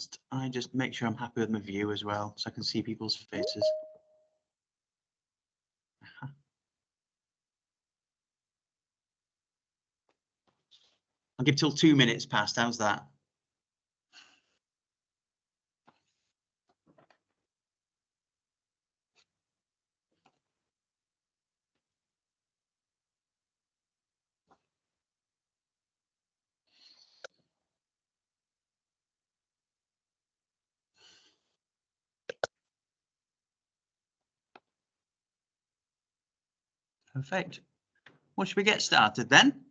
must I just make sure I'm happy with my view as well, so I can see people's faces. I'll give till 2 minutes past. How's that? Perfect. Well, should we get started then?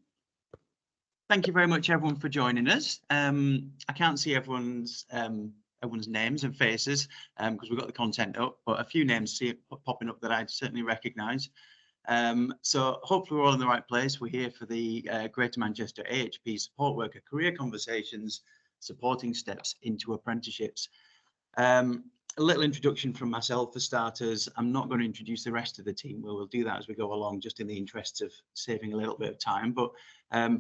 Thank you very much, everyone, for joining us. I can't see everyone's names and faces because we've got the content up, but a few names popping up that I certainly recognise. So hopefully we're all in the right place. We're here for the Greater Manchester AHP Support Worker Career Conversations, supporting steps into apprenticeships. A little introduction from myself for starters. I'm not going to introduce the rest of the team. We'll do that as we go along, just in the interests of saving a little bit of time. But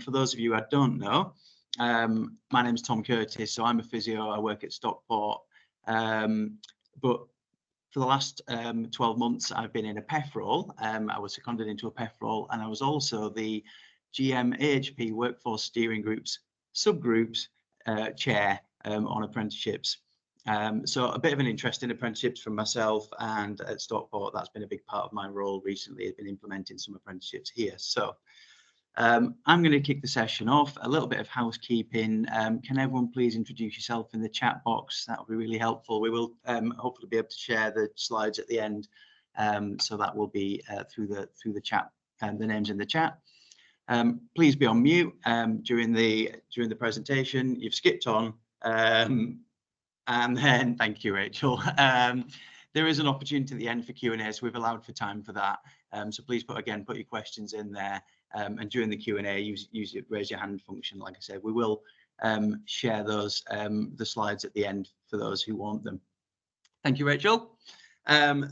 for those of you I don't know, my name is Tom Curtis. So I'm a physio. I work at Stockport. But for the last 12 months, I've been in a PEF role. I was seconded into a PEF role, and I was also the GM AHP Workforce Steering Group's subgroups chair on apprenticeships. So a bit of an interest in apprenticeships from myself, and at Stockport, that's been a big part of my role recently. I've been implementing some apprenticeships here. So I'm going to kick the session off. A little bit of housekeeping. Can everyone please introduce yourself in the chat box? That would be really helpful. We will hopefully be able to share the slides at the end. So that will be through the chat and the names in the chat. Please be on mute during the presentation. You've skipped on. And then, thank you, Rachel. There is an opportunity at the end for Q&A, so we've allowed for time for that. So please put your questions in there. And during the Q&A, use the raise your hand function. Like I said, we will share those the slides at the end for those who want them. Thank you, Rachel.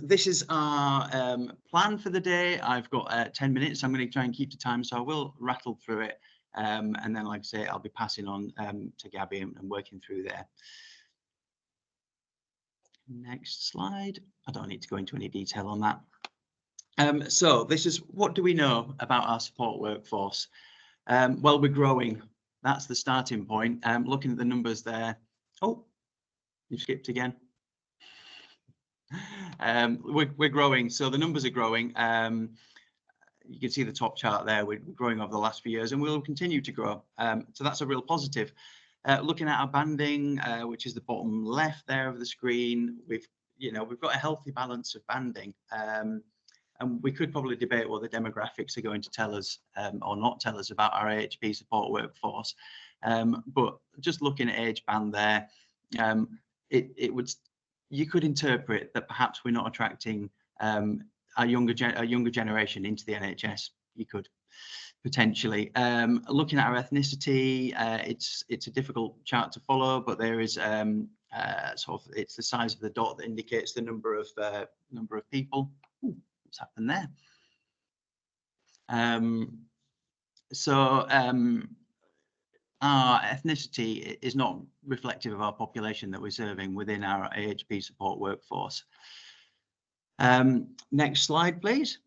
This is our plan for the day. I've got 10 minutes. I'm going to try and keep the time, so I will rattle through it. And then, like I say, I'll be passing on to Gabby and working through there. Next slide. I don't need to go into any detail on that. So this is, what do we know about our support workforce? Well, we're growing. That's the starting point. Looking at the numbers there. Oh, you skipped again. We're growing. So the numbers are growing. You can see the top chart there. We're growing over the last few years, and we'll continue to grow. So that's a real positive. Looking at our banding, which is the bottom left there of the screen, we've got a healthy balance of banding, and we could probably debate what the demographics are going to tell us or not tell us about our AHP support workforce. But just looking at age band there, you could interpret that perhaps we're not attracting a younger generation into the NHS. You could potentially. Looking at our ethnicity, it's a difficult chart to follow, but there is it's the size of the dot that indicates the number of people. Ooh, what's happened there? Our ethnicity is not reflective of our population that we're serving within our AHP support workforce. Next slide, please.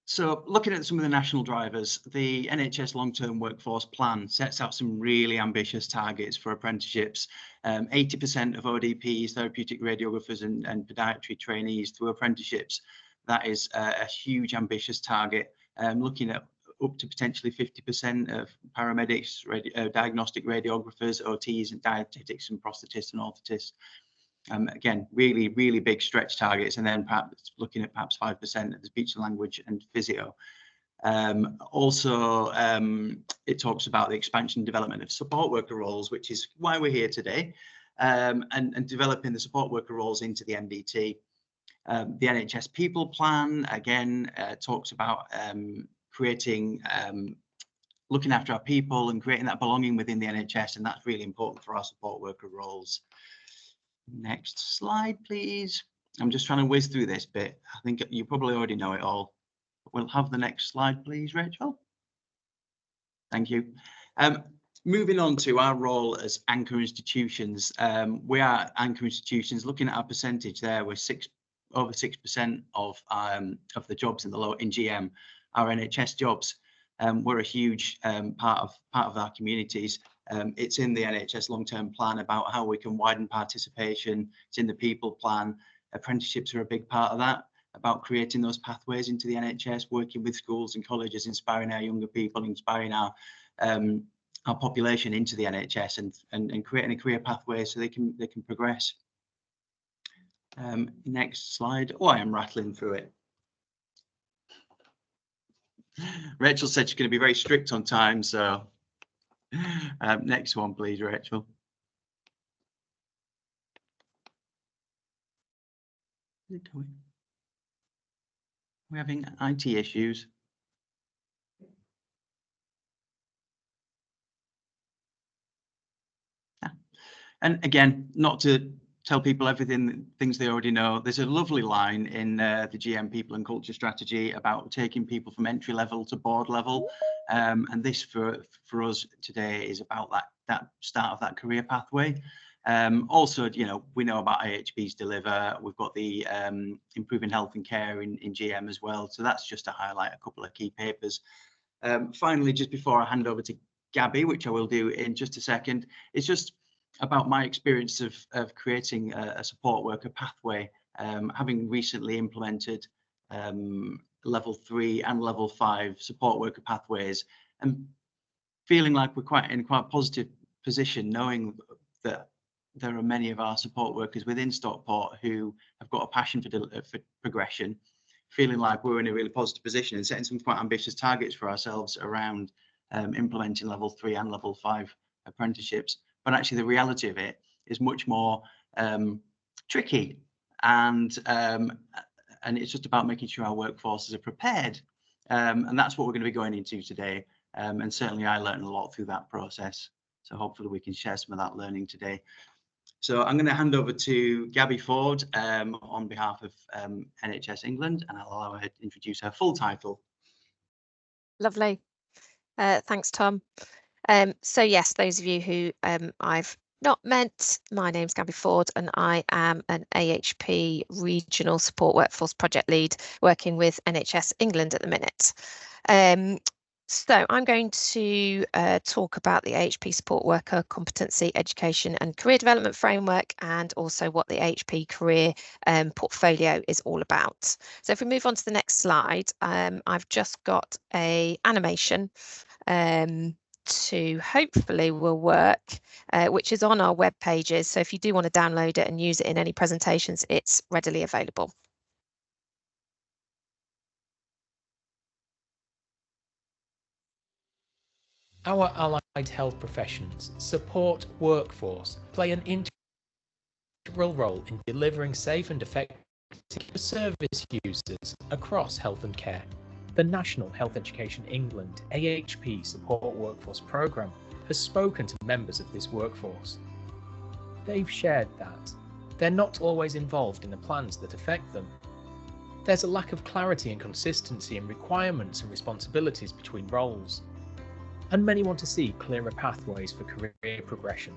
So looking at some of the national drivers, the NHS long-term workforce plan sets out some really ambitious targets for apprenticeships. 80% of ODPs, therapeutic radiographers and podiatry trainees through apprenticeships. That is a huge ambitious target. Looking at up to potentially 50% of paramedics, diagnostic radiographers, OTs and dietetics and prosthetists and orthotists. Again, really, really big stretch targets, and then perhaps looking at 5% of the speech and language and physio. Also, it talks about the expansion and development of support worker roles, which is why we're here today, and developing the support worker roles into the MDT. The NHS People Plan, again, talks about creating, looking after our people and creating that belonging within the NHS, and that's really important for our support worker roles. Next slide, please. I'm just trying to whiz through this bit. I think you probably already know it all. We'll have the next slide, please, Rachel. Thank you. moving on to our role as anchor institutions, we are anchor institutions. Looking at our percentage there, we're over 6% of the jobs in GM are NHS jobs. We're a huge part of our communities. It's in the NHS long-term plan about how we can widen participation. It's in the people plan. Apprenticeships are a big part of that, about creating those pathways into the NHS, working with schools and colleges, inspiring our younger people, inspiring our population into the NHS, and creating a career pathway so they can progress. Next slide. Oh, I am rattling through it. Rachel said she's going to be very strict on time, so next one, please, Rachel. Is it going? We're having IT issues. Yeah. And again, not to tell people things they already know. There's a lovely line in the GM People and Culture Strategy about taking people from entry level to board level, and this for us today is about that start of that career pathway. Also, you know, we know about AHP's Deliver. We've got the Improving Health and Care in GM as well. So that's just to highlight a couple of key papers. Finally, just before I hand over to Gabby, which I will do in just a second, it's just about my experience of creating a support worker pathway, having recently implemented level 3 and level 5 support worker pathways, and feeling like we're in quite a positive position, knowing that there are many of our support workers within Stockport who have got a passion for progression, feeling like we're in a really positive position and setting some quite ambitious targets for ourselves around implementing level 3 and level 5 apprenticeships. But actually the reality of it is much more tricky, and it's just about making sure our workforces are prepared, and that's what we're going to be going into today. And certainly I learned a lot through that process, so hopefully we can share some of that learning today. So I'm going to hand over to Gabby Ford on behalf of NHS England, and I'll allow her to introduce her full title. Lovely. Thanks, Tom. So yes, those of you who I've not met, my name's Gabby Ford and I am an AHP Regional Support Workforce Project Lead working with NHS England at the minute. So I'm going to talk about the AHP Support Worker Competency, Education and Career Development Framework, and also what the AHP Career Portfolio is all about. So if we move on to the next slide, I've just got an animation to hopefully will work, which is on our web pages. So if you do want to download it and use it in any presentations, it's readily available. Our allied health professions support workforce play an integral role in delivering safe and effective service users across health and care. The National Health Education England AHP Support Workforce Programme has spoken to members of this workforce. They've shared that they're not always involved in the plans that affect them. There's a lack of clarity and consistency in requirements and responsibilities between roles, and many want to see clearer pathways for career progression.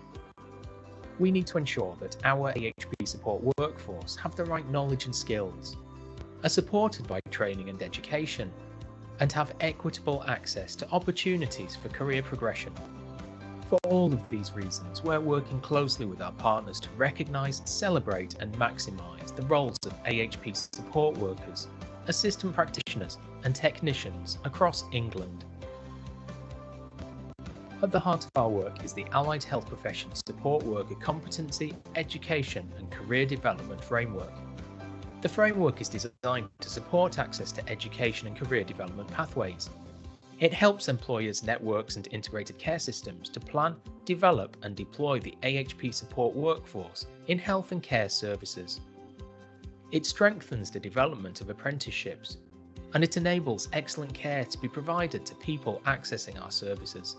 We need to ensure that our AHP support workforce have the right knowledge and skills, are supported by training and education, and have equitable access to opportunities for career progression. For all of these reasons, we're working closely with our partners to recognise, celebrate and maximise the roles of AHP support workers, assistant practitioners and technicians across England. At the heart of our work is the Allied Health Professions Support Worker Competency, Education and Career Development Framework. The framework is designed to support access to education and career development pathways. It helps employers, networks and integrated care systems to plan, develop and deploy the AHP support workforce in health and care services. It strengthens the development of apprenticeships, and it enables excellent care to be provided to people accessing our services.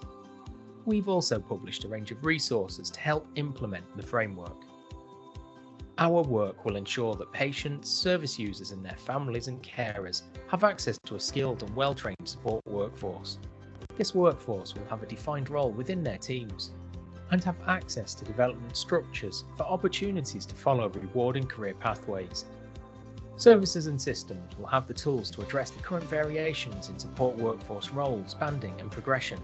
We've also published a range of resources to help implement the framework. Our work will ensure that patients, service users and their families and carers have access to a skilled and well-trained support workforce. This workforce will have a defined role within their teams and have access to development structures for opportunities to follow rewarding career pathways. Services and systems will have the tools to address the current variations in support workforce roles, banding and progression,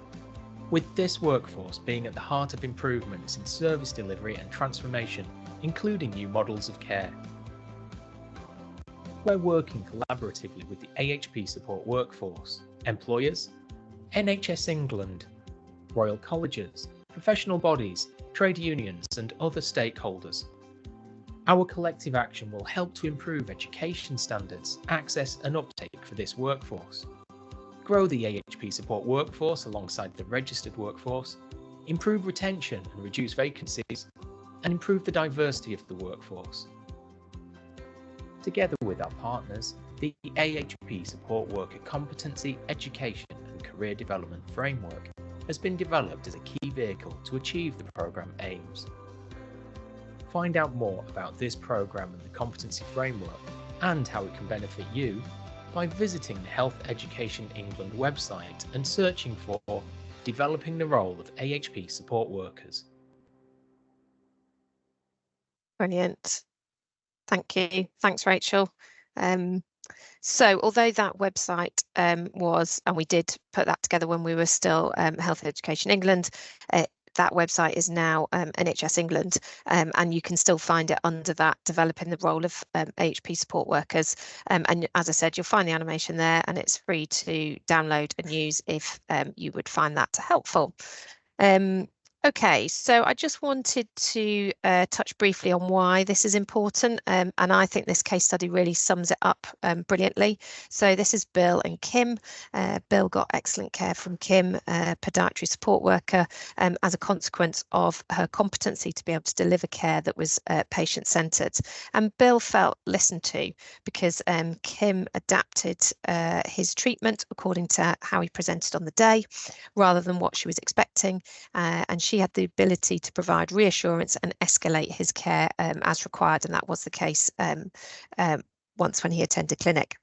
with this workforce being at the heart of improvements in service delivery and transformation, including new models of care. We're working collaboratively with the AHP support workforce, employers, NHS England, Royal Colleges, professional bodies, trade unions and other stakeholders. Our collective action will help to improve education standards, access and uptake for this workforce, grow the AHP support workforce alongside the registered workforce, improve retention and reduce vacancies, and improve the diversity of the workforce. Together with our partners, the AHP Support Worker Competency, Education and Career Development Framework has been developed as a key vehicle to achieve the programme aims. Find out more about this programme and the Competency Framework and how it can benefit you by visiting the Health Education England website and searching for Developing the Role of AHP Support Workers. Brilliant. Thank you. Thanks, Rachel. So although that website was, and we did put that together when we were still Health Education England, that website is now NHS England, and you can still find it under that Developing the Role of AHP Support Workers. And as I said, you'll find the animation there and it's free to download and use if you would find that helpful. Okay, so I just wanted to touch briefly on why this is important, and I think this case study really sums it up brilliantly. So this is Bill and Kim. Bill got excellent care from Kim, podiatry support worker, as a consequence of her competency to be able to deliver care that was patient-centred. And Bill felt listened to because Kim adapted his treatment according to how he presented on the day, rather than what she was expecting, and she had the ability to provide reassurance and escalate his care as required, and that was the case once when he attended clinic.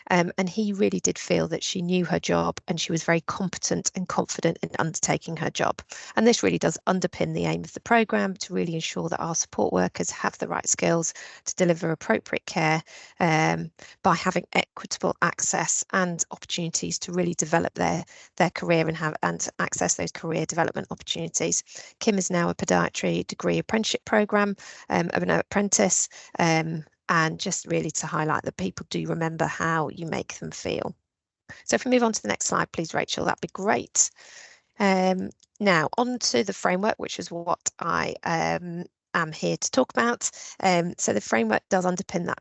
And he really did feel that she knew her job and she was very competent and confident in undertaking her job. And this really does underpin the aim of the programme, to really ensure that our support workers have the right skills to deliver appropriate care by having equitable access and opportunities to really develop their career and access those career development opportunities. Kim is now a podiatry degree apprenticeship programme of an apprentice, and just really to highlight that people do remember how you make them feel. So if we move on to the next slide, please, Rachel, that'd be great. Now on to the framework, which is what I am here to talk about. So the framework does underpin that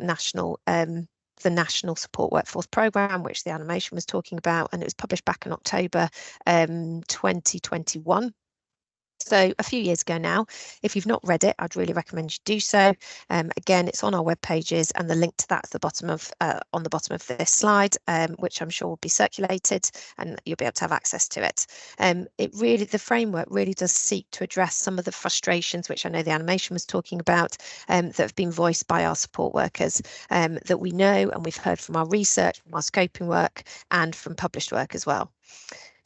the National Support Workforce Programme, which the animation was talking about, and it was published back in October 2021. So a few years ago now. If you've not read it, I'd really recommend you do so. Again, it's on our web pages, and the link to that is the bottom of on the bottom of this slide, which I'm sure will be circulated, and you'll be able to have access to it. The framework really does seek to address some of the frustrations, which I know the animation was talking about, that have been voiced by our support workers, that we know and we've heard from our research, from our scoping work, and from published work as well.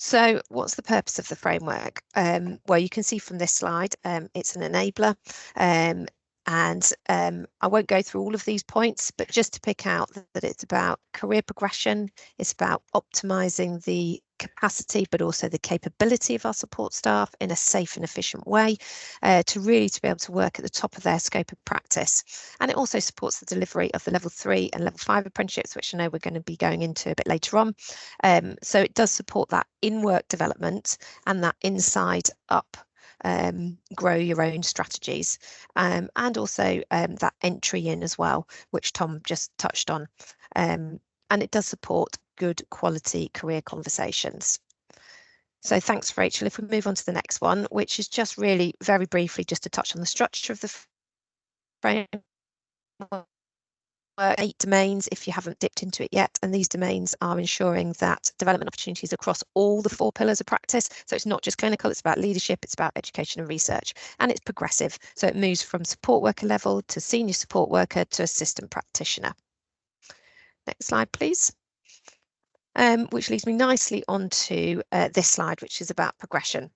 So what's the purpose of the framework? Well, you can see from this slide, it's an enabler, and I won't go through all of these points, but just to pick out that it's about career progression, it's about optimising the capacity but also the capability of our support staff in a safe and efficient way, to be able to work at the top of their scope of practice. And it also supports the delivery of the level 3 and level 5 apprenticeships, which I know we're going to be going into a bit later on. So it does support that in-work development and that inside up grow your own strategies, and also that entry in as well, which Tom just touched on. And it does support good quality career conversations. So thanks, Rachel. If we move on to the next one, which is just really very briefly just to touch on the structure of the framework. 8 domains if you haven't dipped into it yet, and these domains are ensuring that development opportunities across all the 4 pillars of practice. So it's not just clinical, it's about leadership, it's about education and research, and it's progressive. So it moves from support worker level to senior support worker to assistant practitioner. Next slide, please. which leads me nicely onto this slide, which is about progression.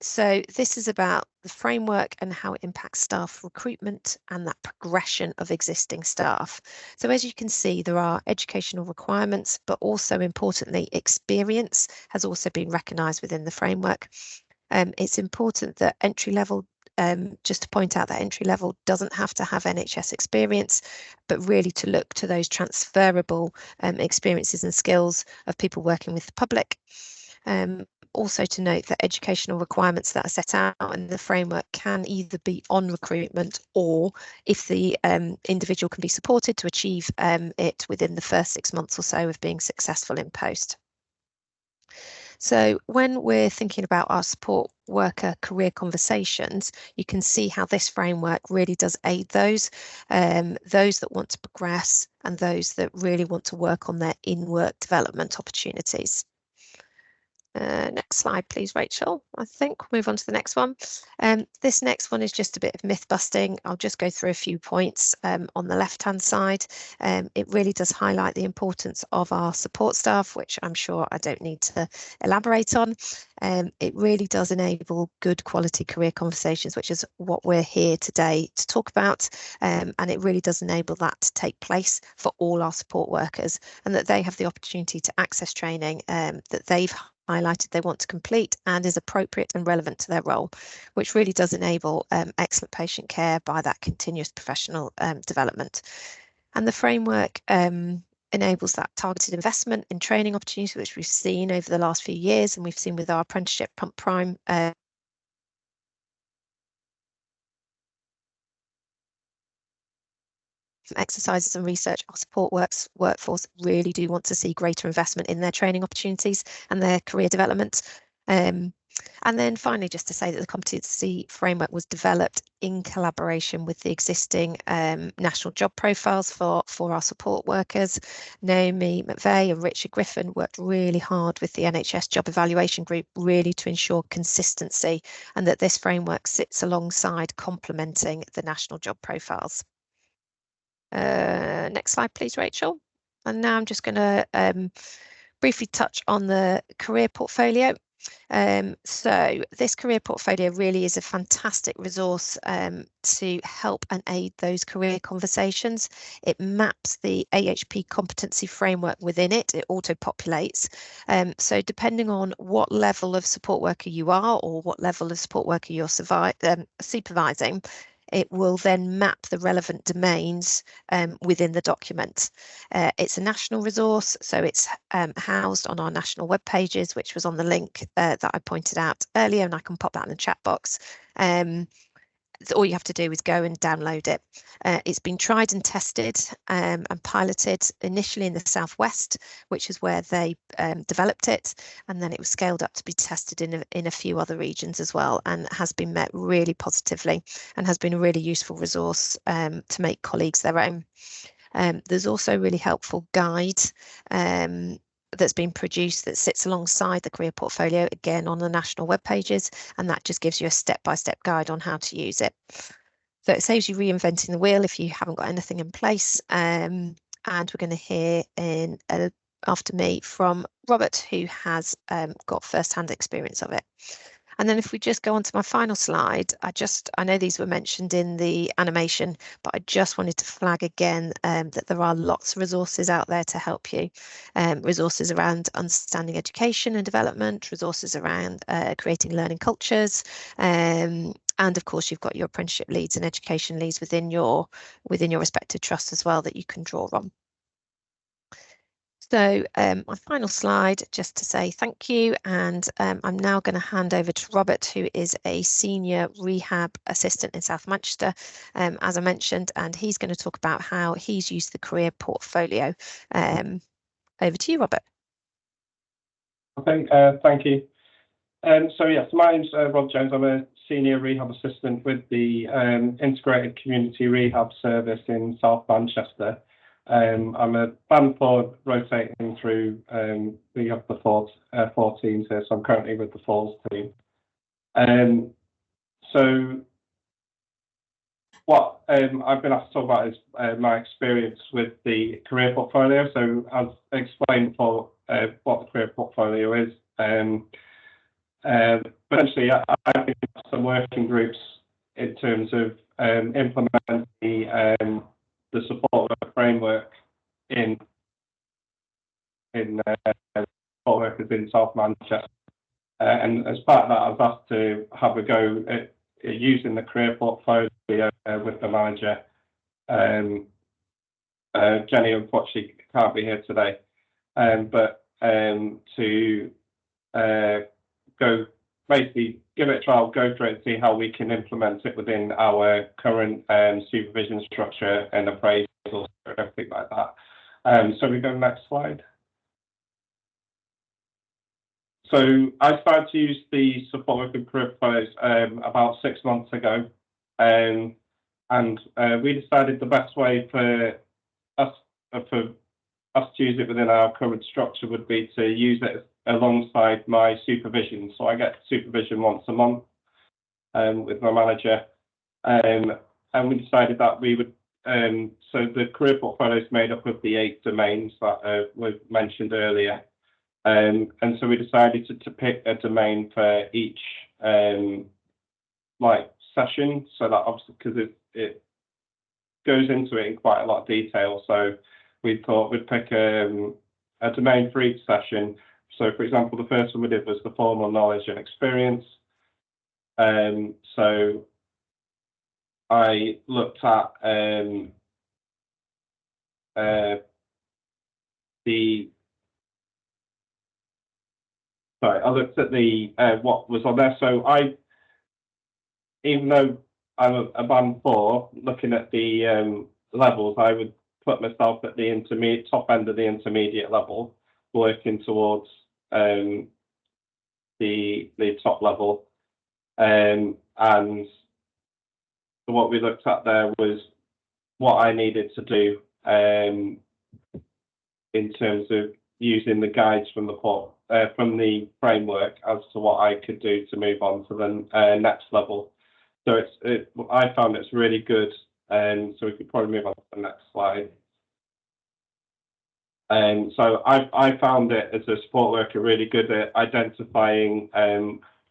So this is about the framework and how it impacts staff recruitment and that progression of existing staff. So as you can see, there are educational requirements, but also importantly, experience has also been recognised within the framework. It's important that entry level, just to point out that entry level doesn't have to have NHS experience, but really to look to those transferable experiences and skills of people working with the public. Also to note that educational requirements that are set out in the framework can either be on recruitment, or if the individual can be supported to achieve it within the first 6 months or so of being successful in post. So when we're thinking about our support worker career conversations, you can see how this framework really does aid those that want to progress and those that really want to work on their in-work development opportunities. Next slide, please, Rachel. I think we'll move on to the next one. This next one is just a bit of myth busting. I'll just go through a few points on the left-hand side. It really does highlight the importance of our support staff, which I'm sure I don't need to elaborate on. It really does enable good quality career conversations, which is what we're here today to talk about. And it really does enable that to take place for all our support workers, and that they have the opportunity to access training that they've highlighted they want to complete and is appropriate and relevant to their role, which really does enable excellent patient care by that continuous professional development. And the framework enables that targeted investment in training opportunities, which we've seen over the last few years, and we've seen with our apprenticeship pump prime exercises and research. Our support workforce really do want to see greater investment in their training opportunities and their career development. And then finally, just to say that the competency framework was developed in collaboration with the existing national job profiles for our support workers. Naomi McVeigh and Richard Griffin worked really hard with the NHS job evaluation group, really to ensure consistency, and that this framework sits alongside complementing the national job profiles. Next slide, please, Rachel. And now I'm just going to briefly touch on the career portfolio. So this career portfolio really is a fantastic resource to help and aid those career conversations. It maps the AHP competency framework within it. It auto-populates. So depending on what level of support worker you are or what level of support worker you're supervising, it will then map the relevant domains within the document. It's a national resource, so it's housed on our national web pages, which was on the link that I pointed out earlier, and I can pop that in the chat box. All you have to do is go and download it. It's been tried and tested and piloted initially in the Southwest, which is where they developed it, and then it was scaled up to be tested in a few other regions as well, and has been met really positively and has been a really useful resource to make colleagues their own. There's also a really helpful guide that's been produced that sits alongside the career portfolio, again on the national web pages, and that just gives you a step-by-step guide on how to use it. So it saves you reinventing the wheel if you haven't got anything in place. And we're going to hear after me from Robert, who has got first-hand experience of it. And then if we just go on to my final slide, I know these were mentioned in the animation, but I just wanted to flag again that there are lots of resources out there to help you. Resources around understanding education and development, resources around creating learning cultures, and of course you've got your apprenticeship leads and education leads within your respective trusts as well that you can draw on. So my final slide, just to say thank you, and I'm now going to hand over to Robert, who is a senior rehab assistant in South Manchester, as I mentioned, and he's going to talk about how he's used the career portfolio. Over to you, Robert. Okay, thank you. So yes, my name's Rob Jones. I'm a senior rehab assistant with the Integrated Community Rehab Service in South Manchester. I'm a band 4 rotating through we have the 4 teams here, so I'm currently with the 4s team. So what I've been asked to talk about is my experience with the career portfolio. So I'll explain for what the career portfolio is. Essentially, I've been in some working groups in terms of implementing the support framework in support workers in South Manchester. And as part of that, I was asked to have a go at using the career portfolio with the manager. Jenny unfortunately can't be here today, but to go basically give it a trial, go through it and see how we can implement it within our current supervision structure and appraisal, everything like that. So we go to the next slide. So I started to use the support worker career portfolios about 6 months ago, and we decided the best way for us to use it within our current structure would be to use it alongside my supervision. So I get supervision once a month with my manager, and we decided that we would. So the career portfolio is made up of the 8 domains that were mentioned earlier. And so we decided to pick a domain for each like session, so that obviously because it goes into it in quite a lot of detail. So we thought we'd pick a domain for each session. So for example, the first one we did was the formal knowledge and experience. So I looked at I looked at the what was on there. So even though I'm a band 4, looking at the levels, I would put myself at the intermediate top end of the intermediate level, working towards the top level. And what we looked at there was what I needed to do in terms of using the guides from the framework as to what I could do to move on to the next level. So I found it's really good, and so we could probably move on to the next slide. And so I found it as a support worker really good at identifying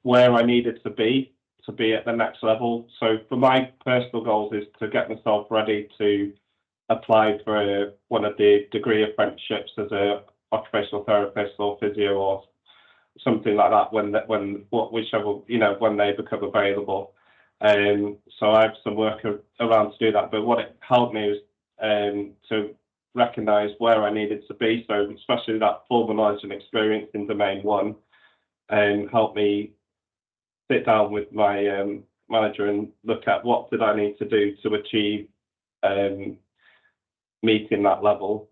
where I needed to be at the next level. So for my personal goals is to get myself ready to apply for one of the degree apprenticeships as a occupational therapist or physio or something like that whichever when they become available. So I have some work around to do that, but what it helped me was to recognise where I needed to be. So especially that formal knowledge and experience in domain 1, helped me sit down with my manager and look at what did I need to do to achieve meeting that level.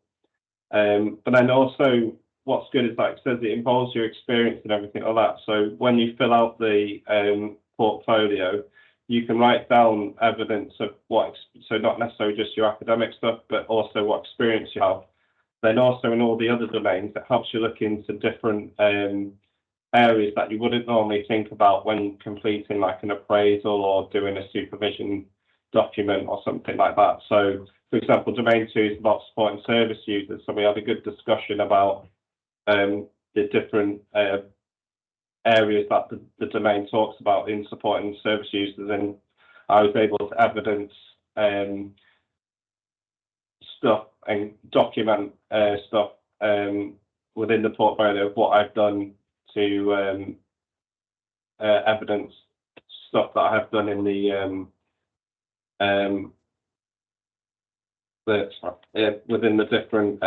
But then also what's good is, like it says, it involves your experience and everything like that. So when you fill out the portfolio, you can write down evidence of so not necessarily just your academic stuff, but also what experience you have. Then also in all the other domains, it helps you look into different areas that you wouldn't normally think about when completing like an appraisal or doing a supervision document or something like that. So for example, domain 2 is about supporting service users. So we had a good discussion about the different areas that the domain talks about in supporting service users, and I was able to evidence stuff and document stuff within the portfolio of what I've done to evidence stuff that I have done in within the different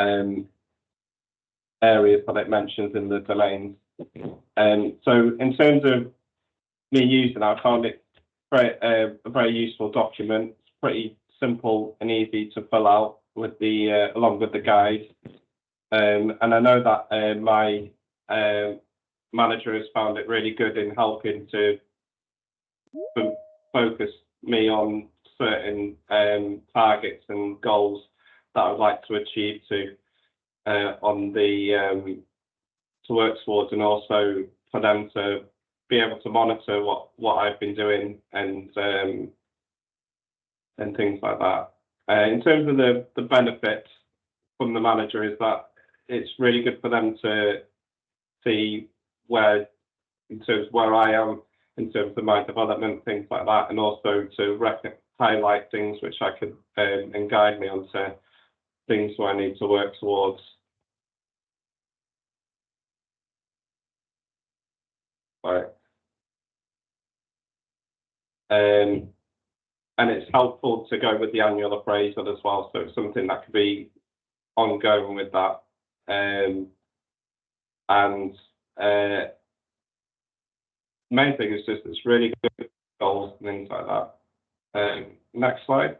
areas that it mentions in the domains. So in terms of me using it, I found it a very useful document. It's pretty simple and easy to fill out with along with the guide. And I know that my manager has found it really good in helping to focus me on certain targets and goals that I would like to achieve on the to work towards, and also for them to be able to monitor what I've been doing and and things like that. In terms of the benefits from the manager is that it's really good for them to see where, in terms of where I am, in terms of my development, things like that, and also to highlight things which I could and guide me onto things where I need to work towards. Right. And it's helpful to go with the annual appraisal as well, so it's something that could be ongoing with that. Main thing is just it's really good goals and things like that. Next slide.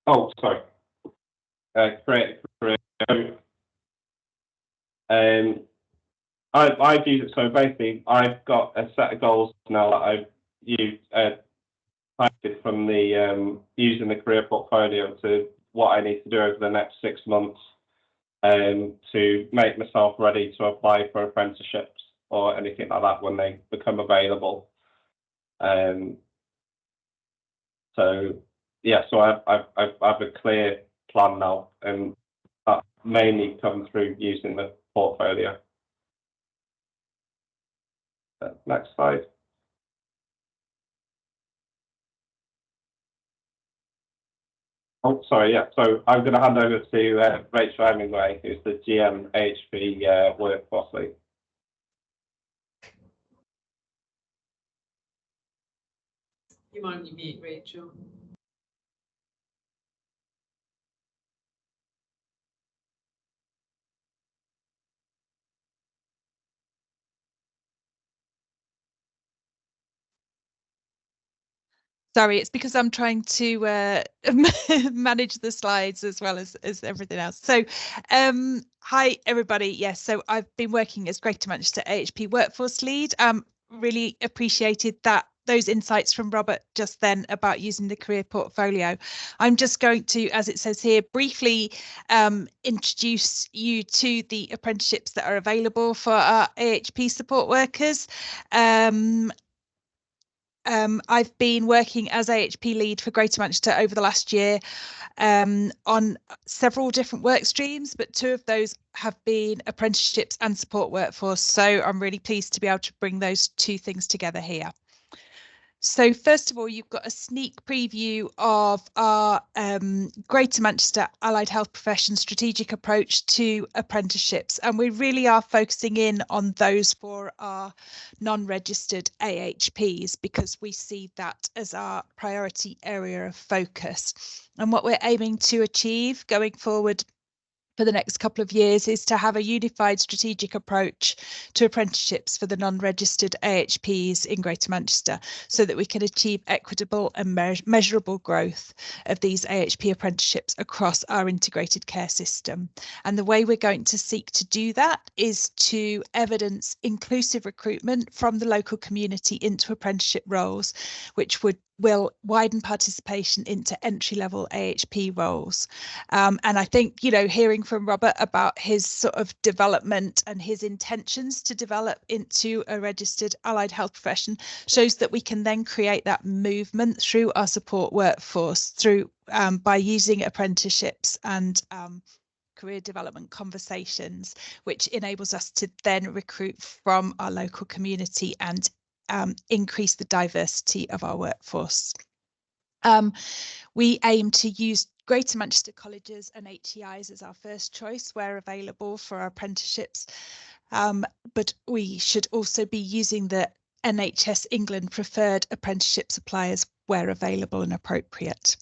Oh, sorry. Create a career. I've used it, so basically I've got a set of goals now that I've used from the using the career portfolio to what I need to do over the next 6 months to make myself ready to apply for apprenticeships or anything like that when they become available. So yeah, so I have a clear plan now, and that mainly comes through using the portfolio. Next slide. Oh, sorry, yeah. So I'm going to hand over to Rachel Hemingway, who's the GM AHP Workforce Lead. You might mute, Rachel. Sorry, it's because I'm trying to manage the slides as well as everything else. So hi, everybody. Yes, so I've been working as Greater Manchester AHP Workforce Lead. Really appreciated those insights from Robert just then about using the career portfolio. I'm just going to, as it says here, briefly introduce you to the apprenticeships that are available for our AHP support workers. I've been working as AHP lead for Greater Manchester over the last year on several different work streams, but 2 of those have been apprenticeships and support workforce. So I'm really pleased to be able to bring those 2 things together here. So first of all, you've got a sneak preview of our Greater Manchester Allied Health Professions strategic approach to apprenticeships, and we really are focusing in on those for our non-registered AHPs because we see that as our priority area of focus. And what we're aiming to achieve going forward for the next couple of years is to have a unified strategic approach to apprenticeships for the non-registered AHPs in Greater Manchester so that we can achieve equitable and measurable growth of these AHP apprenticeships across our integrated care system. And the way we're going to seek to do that is to evidence inclusive recruitment from the local community into apprenticeship roles, which will widen participation into entry-level AHP roles. And I think, hearing from Robert about his sort of development and his intentions to develop into a registered allied health profession shows that we can then create that movement through our support workforce through by using apprenticeships and career development conversations, which enables us to then recruit from our local community and increase the diversity of our workforce. We aim to use Greater Manchester colleges and HEIs as our first choice where available for our apprenticeships, but we should also be using the NHS England preferred apprenticeship suppliers where available and appropriate.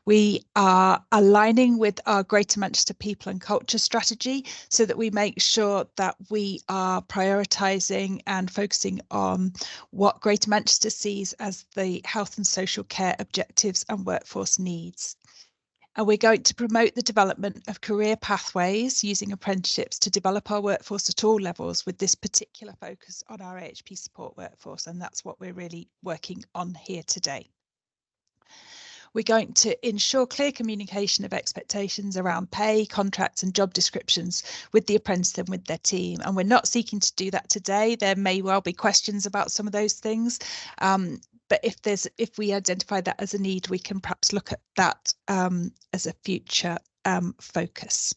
We are aligning with our Greater Manchester People and Culture strategy so that we make sure that we are prioritising and focusing on what Greater Manchester sees as the health and social care objectives and workforce needs. And we're going to promote the development of career pathways using apprenticeships to develop our workforce at all levels with this particular focus on our AHP support workforce. And that's what we're really working on here today. We're going to ensure clear communication of expectations around pay, contracts and job descriptions with the apprentice and with their team. And we're not seeking to do that today. There may well be questions about some of those things, but if we identify that as a need, we can perhaps look at that as a future focus.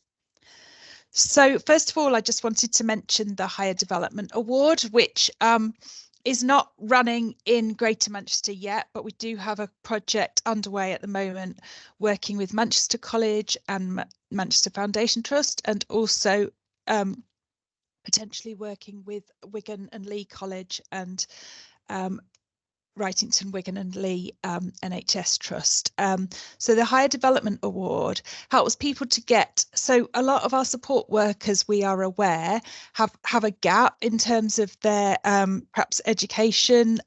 So first of all, I just wanted to mention the Higher Development Award, which is not running in Greater Manchester yet, but we do have a project underway at the moment working with Manchester College and Manchester Foundation Trust, and also potentially working with Wigan and Lee College and Wrightington, Wigan and Lee NHS Trust. So the Higher Development Award helps people to get, so a lot of our support workers, we are aware, have a gap in terms of their perhaps education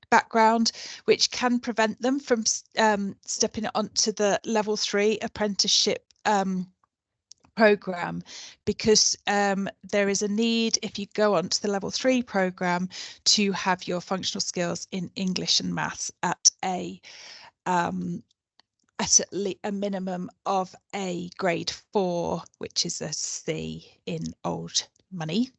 background, which can prevent them from stepping onto the level 3 apprenticeship programme, because there is a need, if you go on to the level 3 programme, to have your functional skills in English and maths at a minimum of a grade 4, which is a C in old money.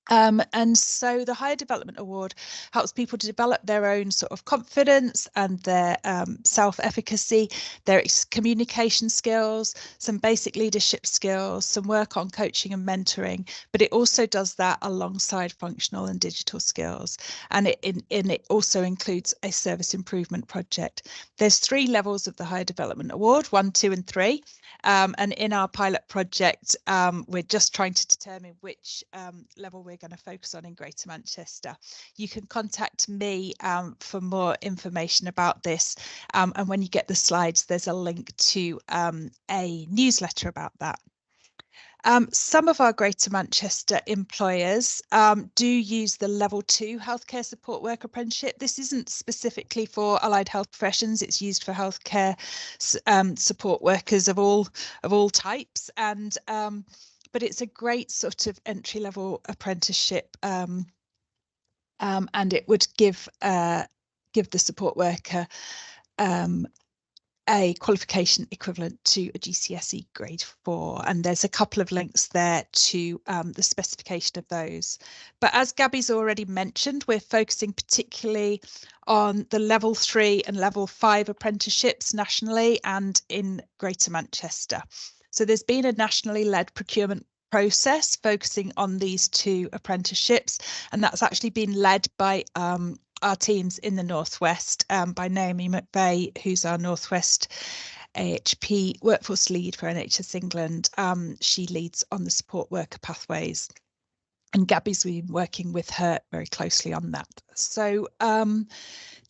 And so the Higher Development Award helps people to develop their own sort of confidence and their self-efficacy, their communication skills, some basic leadership skills, some work on coaching and mentoring, but it also does that alongside functional and digital skills. And it also includes a service improvement project. There's 3 levels of the Higher Development Award, 1, 2 and 3. And in our pilot project, we're just trying to determine which level we're going to focus on in Greater Manchester. You can contact me for more information about this. And when you get the slides, there's a link to a newsletter about that. Some of our Greater Manchester employers do use the level 2 healthcare support worker apprenticeship. This isn't specifically for allied health professions, it's used for healthcare support workers of all types, and but it's a great sort of entry-level apprenticeship, and it would give the support worker a qualification equivalent to a GCSE grade 4, and there's a couple of links there to the specification of those. But as Gabby's already mentioned, we're focusing particularly on the level 3 and level 5 apprenticeships nationally and in Greater Manchester. So there's been a nationally led procurement process focusing on these 2 apprenticeships, and that's actually been led by our teams in the Northwest, by Naomi McVeigh, who's our Northwest AHP workforce lead for NHS England. She leads on the support worker pathways, and Gabby's been working with her very closely on that. So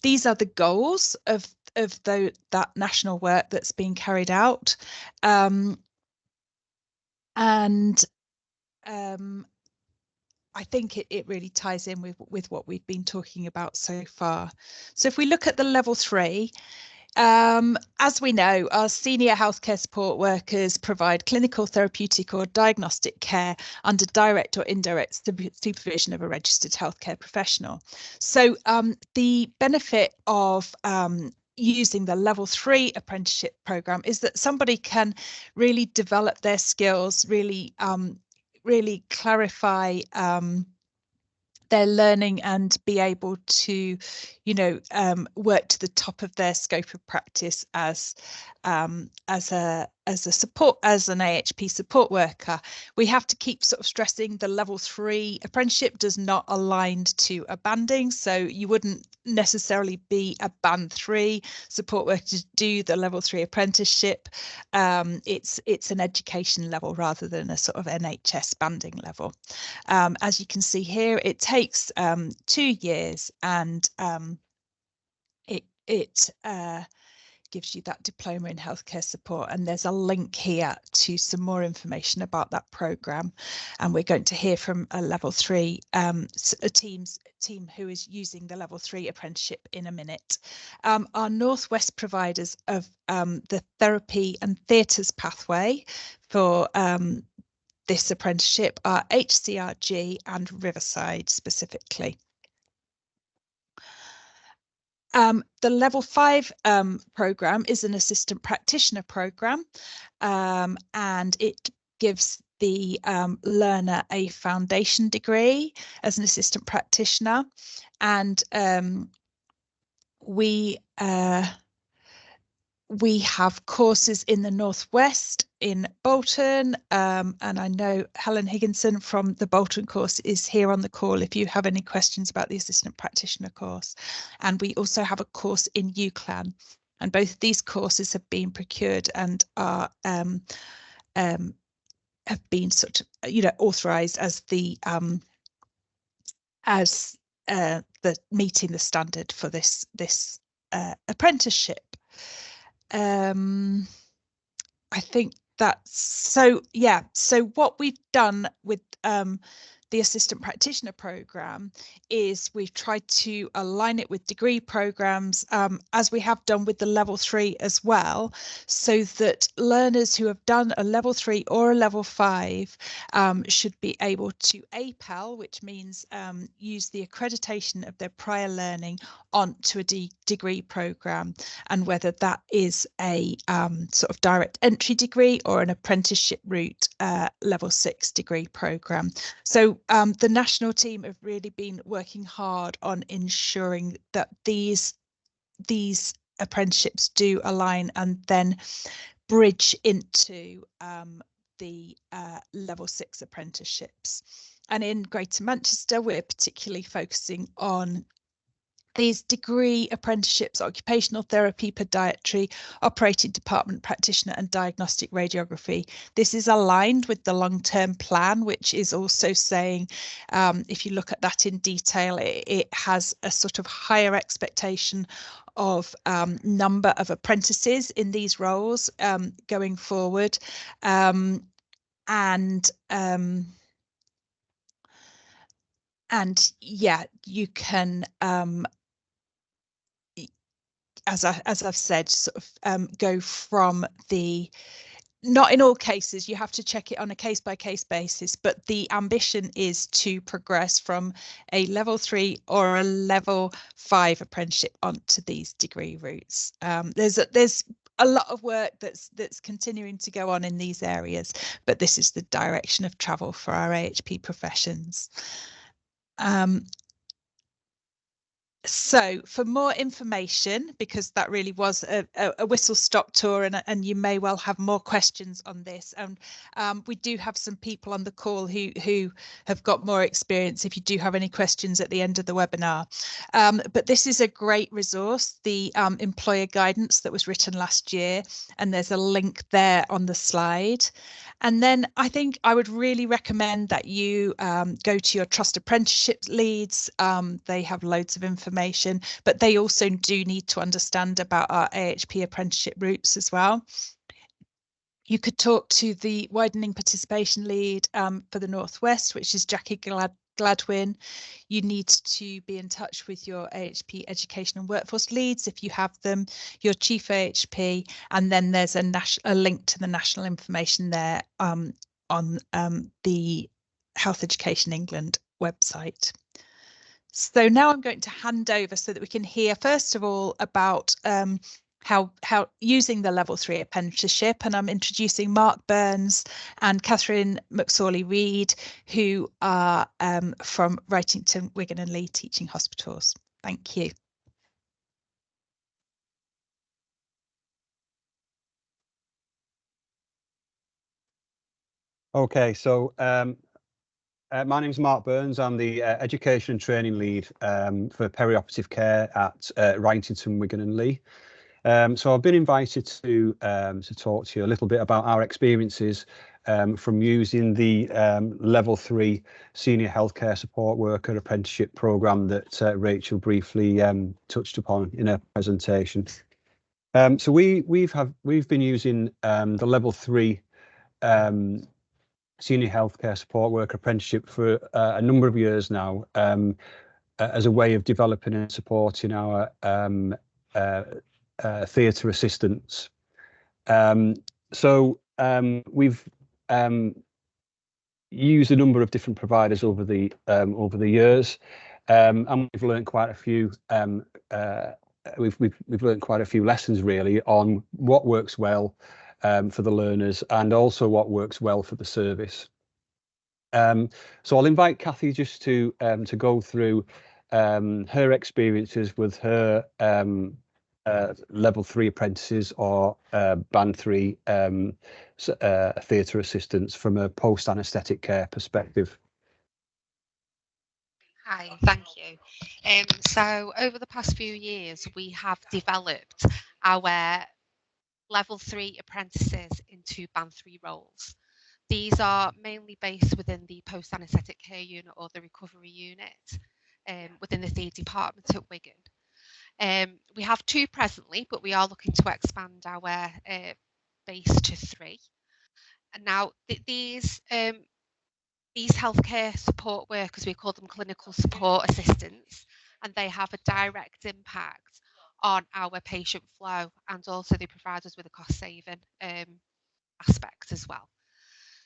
these are the goals of that national work that's being carried out. I think it really ties in with what we've been talking about so far. So if we look at the level 3, as we know, our senior healthcare support workers provide clinical, therapeutic or diagnostic care under direct or indirect supervision of a registered healthcare professional. So the benefit of using the level 3 apprenticeship programme is that somebody can really develop their skills, really clarify their learning and be able to, work to the top of their scope of practice as an AHP support worker. We have to keep sort of stressing the level 3 apprenticeship does not align to a banding, so you wouldn't necessarily be a band 3 support worker to do the level 3 apprenticeship. It's an education level rather than a sort of NHS banding level. As you can see here, it takes 2 years, and it gives you that diploma in healthcare support, and there's a link here to some more information about that programme, and we're going to hear from a level 3 team who is using the level 3 apprenticeship in a minute. Our Northwest providers of the therapy and theatres pathway for this apprenticeship are HCRG and Riverside specifically. The level 5 programme is an assistant practitioner programme, and it gives the learner a foundation degree as an assistant practitioner, and we have courses in the Northwest in Bolton, and I know Helen Higginson from the Bolton course is here on the call if you have any questions about the assistant practitioner course. And we also have a course in UCLan, and both of these courses have been procured and are have been sort of, you know, authorised as the meeting the standard for this apprenticeship. I think that's so, yeah. So what we've done with the assistant practitioner programme is we've tried to align it with degree programmes, as we have done with the level 3 as well, so that learners who have done a level 3 or a level 5 should be able to APEL, which means use the accreditation of their prior learning onto a degree programme, and whether that is a sort of direct entry degree or an apprenticeship route level 6 degree programme. So the national team have really been working hard on ensuring that these apprenticeships do align and then bridge into the level 6 apprenticeships. And in Greater Manchester, we're particularly focusing on these degree apprenticeships: occupational therapy, podiatry, operating department practitioner and diagnostic radiography. This is aligned with the long-term plan, which is also saying, if you look at that in detail, it has a sort of higher expectation of number of apprentices in these roles going forward. And yeah, you can as I've said, sort of go from the, not in all cases, you have to check it on a case-by-case basis, but the ambition is to progress from a level 3 or a level 5 apprenticeship onto these degree routes. There's a lot of work that's continuing to go on in these areas, but this is the direction of travel for our AHP professions. So for more information, because that really was a whistle-stop tour, and you may well have more questions on this, and we do have some people on the call who have got more experience if you do have any questions at the end of the webinar. But this is a great resource, the employer guidance that was written last year, and there's a link there on the slide. And then I think I would really recommend that you go to your trust apprenticeship leads. They have loads of information, but they also do need to understand about our AHP apprenticeship routes as well. You could talk to the widening participation lead for the Northwest, which is Jackie Gladwin. You need to be in touch with your AHP education and workforce leads if you have them, your chief AHP, and then there's a link to the national information there on the Health Education England website. So now I'm going to hand over so that we can hear first of all about how using the level 3 apprenticeship, and I'm introducing Mark Burns and Catherine McSorley-Reid, who are from Wrightington, Wigan and Lee Teaching Hospitals. Thank you. Okay, so my name is Mark Burns. I'm the Education and Training Lead for perioperative care at Wrightington, Wigan and Lee. So I've been invited to talk to you a little bit about our experiences from using the level 3 senior healthcare support worker apprenticeship programme that Rachel briefly touched upon in her presentation. So we've been using the level 3 senior healthcare support worker apprenticeship for a number of years now, as a way of developing and supporting our theatre assistants. So we've used a number of different providers over the years, and we've learned quite a few. We've learned quite a few lessons really on what works well for the learners and also what works well for the service. So I'll invite Cathy just to go through her experiences with her level 3 apprentices or band 3 theatre assistants from a post-anaesthetic care perspective. Hi, thank you. So over the past few years, we have developed our level 3 apprentices into band 3 roles. These are mainly based within the post-anaesthetic care unit or the recovery unit within the theatre department at Wigan. We have 2 presently, but we are looking to expand our base to 3. And now these healthcare support workers, we call them clinical support assistants, and they have a direct impact on our patient flow, and also they provide us with a cost saving aspect as well.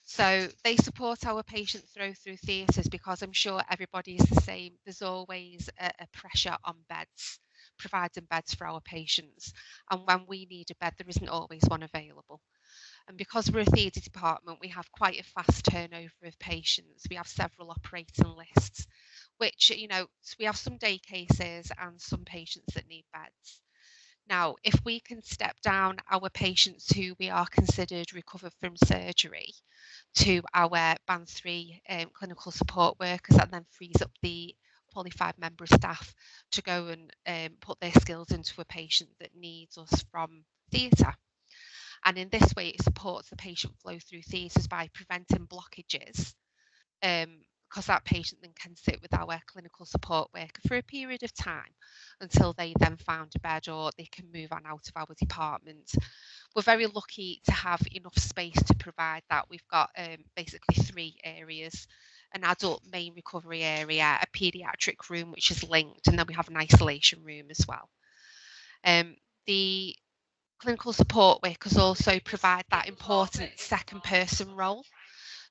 So they support our patients through theatres, because I'm sure everybody is the same. There's always a pressure on beds, providing beds for our patients. And when we need a bed, there isn't always one available. And because we're a theatre department, we have quite a fast turnover of patients. We have several operating lists, which, you know, we have some day cases and some patients that need beds. Now, if we can step down our patients who we are considered recovered from surgery to our band 3 clinical support workers, and then frees up the qualified member of staff to go and put their skills into a patient that needs us from theatre. And in this way, it supports the patient flow through theatres by preventing blockages, because that patient then can sit with our clinical support worker for a period of time until they then found a bed or they can move on out of our department. We're very lucky to have enough space to provide that. We've got basically 3 areas: an adult main recovery area, a paediatric room which is linked, and then we have an isolation room as well. The clinical support workers also provide that important second person role.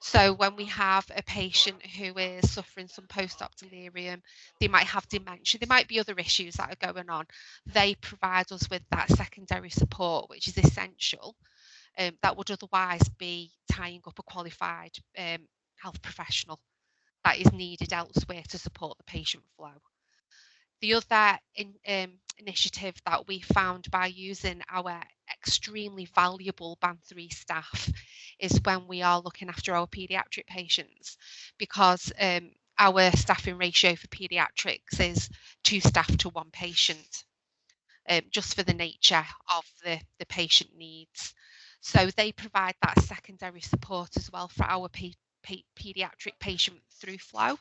So when we have a patient who is suffering some post-op delirium, they might have dementia, there might be other issues that are going on, they provide us with that secondary support, which is essential, that would otherwise be tying up a qualified health professional that is needed elsewhere to support the patient flow. The other initiative that we found by using our extremely valuable band 3 staff is when we are looking after our paediatric patients, because our staffing ratio for paediatrics is 2 staff to 1 patient, just for the nature of the patient needs. So they provide that secondary support as well for our paediatric patient through flow.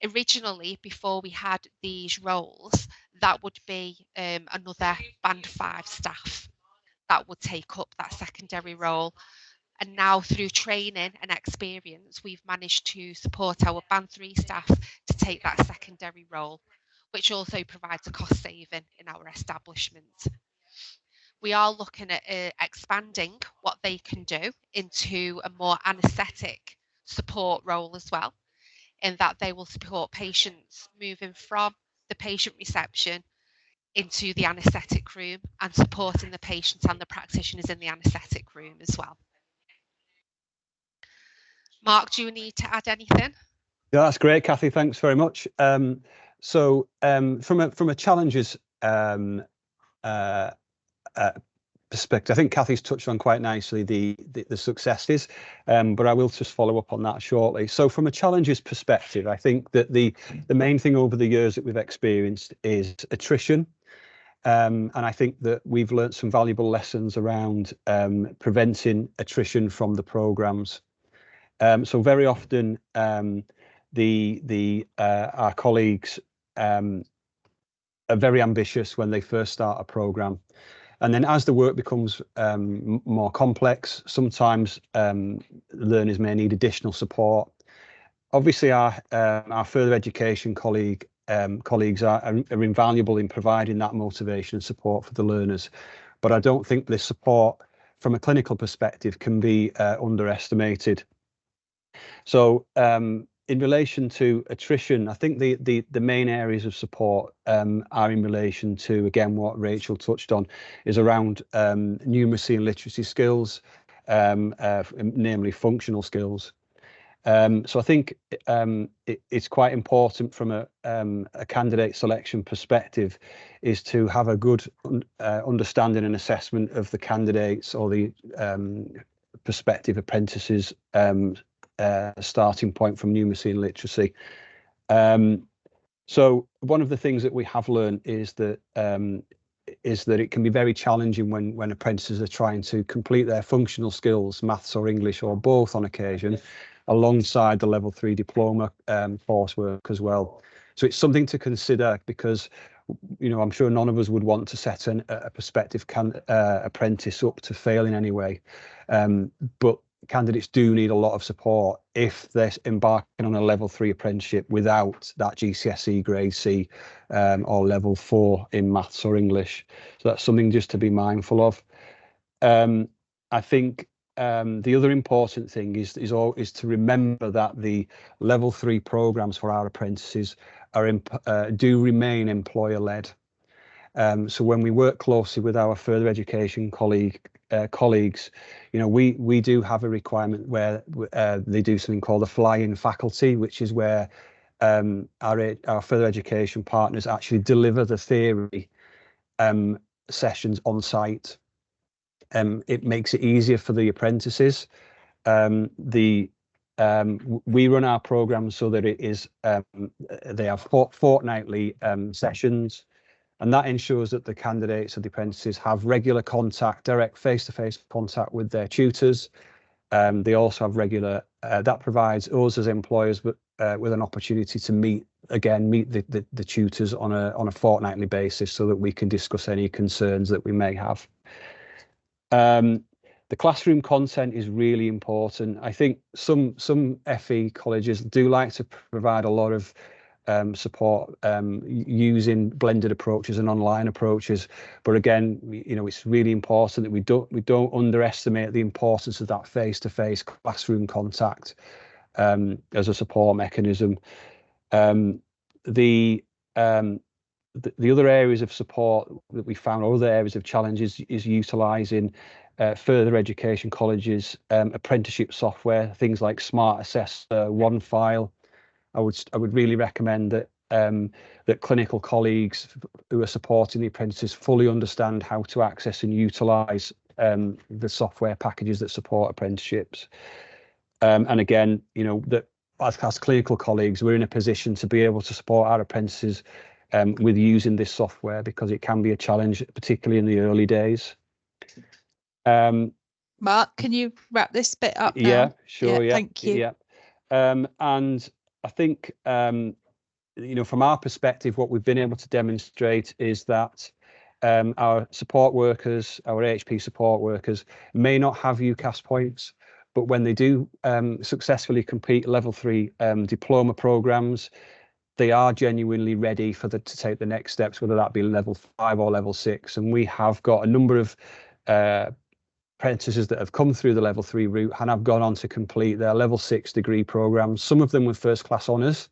Originally, before we had these roles, that would be another band 5 staff that would take up that secondary role. And now through training and experience, we've managed to support our band 3 staff to take that secondary role, which also provides a cost saving in our establishment. We are looking at expanding what they can do into a more anaesthetic support role as well, in that they will support patients moving from the patient reception into the anaesthetic room and supporting the patients and the practitioners in the anaesthetic room as well. Mark, do you need to add anything? Yeah, that's great, Kathy. Thanks very much. So from a challenges perspective, I think Kathy's touched on quite nicely the successes, but I will just follow up on that shortly. So from a challenges perspective, I think that the main thing over the years that we've experienced is attrition. And I think that we've learnt some valuable lessons around preventing attrition from the programmes. So very often our colleagues are very ambitious when they first start a programme. And then as the work becomes more complex, sometimes learners may need additional support. Obviously, our further education colleagues are invaluable in providing that motivation and support for the learners. But I don't think this support from a clinical perspective can be underestimated. So in relation to attrition, I think the main areas of support are in relation to, again, what Rachel touched on, is around numeracy and literacy skills, namely functional skills. So I think it's quite important from a candidate selection perspective is to have a good understanding and assessment of the candidates or the prospective apprentices starting point from numeracy and literacy. So one of the things that we have learned is that it can be very challenging when apprentices are trying to complete their functional skills, maths or English or both on occasion, alongside the level 3 diploma coursework as well. So it's something to consider because, you know, I'm sure none of us would want to set a prospective apprentice up to fail in any way. But candidates do need a lot of support if they're embarking on a level 3 apprenticeship without that GCSE grade C or level 4 in maths or English. So that's something just to be mindful of. I think the other important thing is to remember that the level 3 programs for our apprentices do remain employer-led. So when we work closely with our further education colleagues, you know, we do have a requirement where they do something called a fly-in faculty, which is where our further education partners actually deliver the theory sessions on site. It makes it easier for the apprentices. We run our programs so that it is they have fortnightly sessions, and that ensures that the candidates and the apprentices have regular contact, direct face-to-face contact with their tutors. They also have regular, that provides us as employers with an opportunity to meet the tutors on a fortnightly basis so that we can discuss any concerns that we may have. The classroom content is really important. I think some FE colleges do like to provide a lot of support using blended approaches and online approaches, but again, you know, it's really important that we don't underestimate the importance of that face-to-face classroom contact as a support mechanism. The other areas of support that we found, or other areas of challenges, is utilising further education colleges apprenticeship software, things like Smart Assessor, OneFile. I would really recommend that that clinical colleagues who are supporting the apprentices fully understand how to access and utilise the software packages that support apprenticeships. And again, you know, that as clinical colleagues, we're in a position to be able to support our apprentices with using this software, because it can be a challenge, particularly in the early days. Mark, can you wrap this bit up now? Yeah, sure. Yeah, thank you. Yeah, and I think you know, from our perspective, what we've been able to demonstrate is that our support workers, our AHP support workers, may not have UCAS points, but when they do successfully complete level 3 diploma programs, they are genuinely ready to take the next steps, whether that be level 5 or level 6. And we have got a number of apprentices that have come through the level 3 route and have gone on to complete their level 6 degree programs, some of them with first class honours,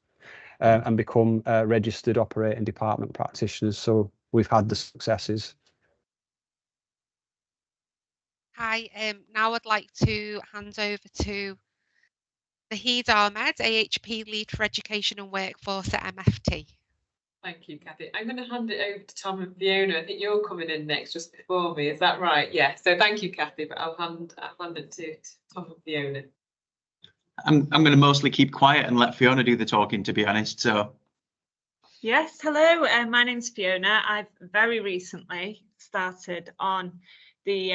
and become registered operating department practitioners. So we've had the successes. Hi, now I'd like to hand over to Naheed Ahmed, AHP Lead for Education and Workforce at MFT. Thank you, Kathy. I'm going to hand it over to Tom and Fiona. I think you're coming in next, just before me. Is that right? Yeah. So thank you, Kathy. But I'll hand it to Tom and Fiona. I'm going to mostly keep quiet and let Fiona do the talking, to be honest. So. Yes. Hello. My name's Fiona. I've very recently started on the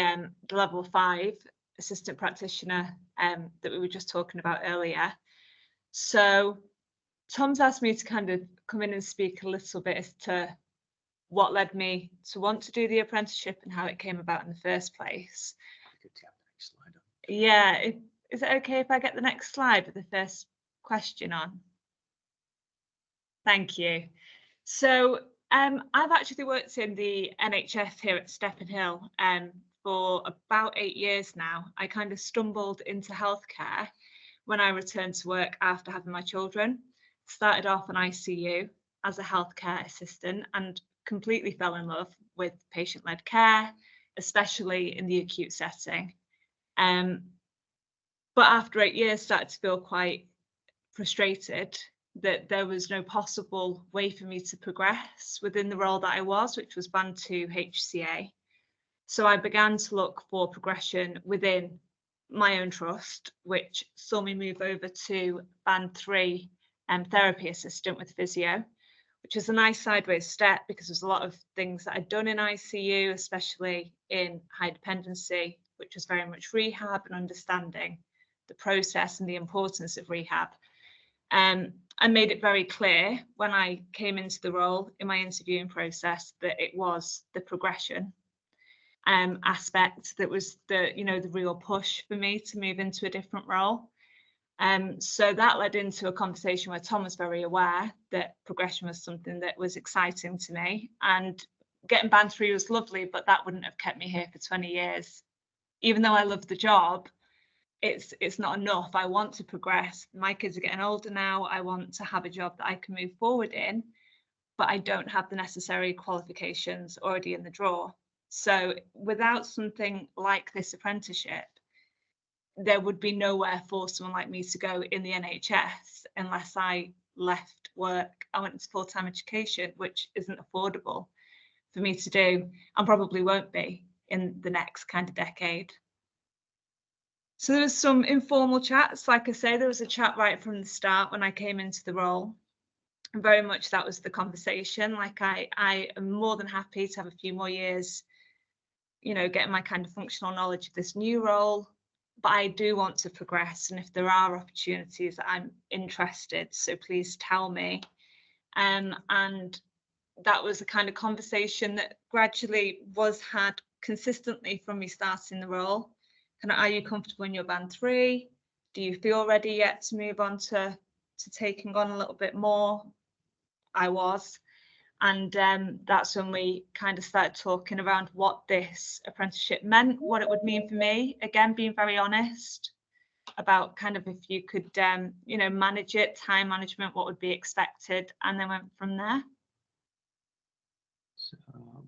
level 5 assistant practitioner that we were just talking about earlier. So Tom's asked me to kind of come in and speak a little bit as to what led me to want to do the apprenticeship and how it came about in the first place. Yeah, is it okay if I get the next slide with the first question on? Thank you. So I've actually worked in the NHS here at Steppenhill for about 8 years now. I kind of stumbled into healthcare when I returned to work after having my children. Started off in ICU as a healthcare assistant and completely fell in love with patient-led care, especially in the acute setting. But after 8 years, started to feel quite frustrated that there was no possible way for me to progress within the role that I was, which was Band 2 HCA. So I began to look for progression within my own trust, which saw me move over to Band 3 therapy assistant with physio, which was a nice sideways step because there's a lot of things that I'd done in ICU, especially in high dependency, which was very much rehab and understanding the process and the importance of rehab. I made it very clear when I came into the role in my interviewing process that it was the progression aspect that was the real push for me to move into a different role. So that led into a conversation where Tom was very aware that progression was something that was exciting to me, and getting Band 3 was lovely, but that wouldn't have kept me here for 20 years. Even though I love the job, it's not enough. I want to progress. My kids are getting older now. I want to have a job that I can move forward in, but I don't have the necessary qualifications already in the drawer. So without something like this apprenticeship, there would be nowhere for someone like me to go in the NHS unless I left work. I went into full-time education, which isn't affordable for me to do, and probably won't be in the next kind of decade. So there was some informal chats. Like I say, there was a chat right from the start when I came into the role. And very much that was the conversation. Like I am more than happy to have a few more years, getting my kind of functional knowledge of this new role. But I do want to progress. And if there are opportunities, I'm interested. So please tell me. And that was the kind of conversation that gradually was had consistently from me starting the role. Are you comfortable in your Band 3? Do you feel ready yet to move on to taking on a little bit more? I was. And that's when we kind of started talking around what this apprenticeship meant, what it would mean for me. Again, being very honest about kind of if you could, manage it, time management, what would be expected, and then went from there. So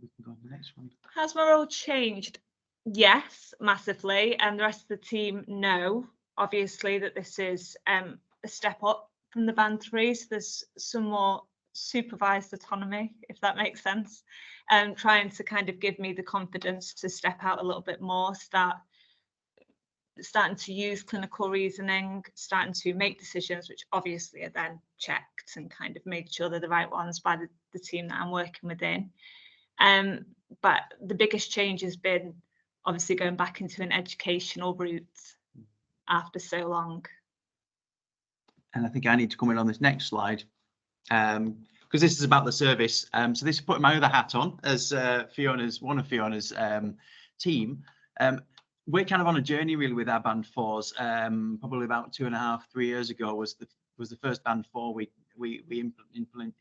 we can go on to the next one. Has my role changed? Yes, massively. And the rest of the team know, obviously, that this is a step up from the Band 3. So there's some more supervised autonomy, if that makes sense, and trying to kind of give me the confidence to step out a little bit more, starting to use clinical reasoning, starting to make decisions, which obviously are then checked and kind of made sure they're the right ones by the team that I'm working within. But the biggest change has been obviously going back into an educational route after so long. And I think I need to come in on this next slide because this is about the service. So this is putting my other hat on as one of Fiona's team. We're kind of on a journey really with our Band 4s. Probably about 2.5, 3 years ago was the first Band 4 we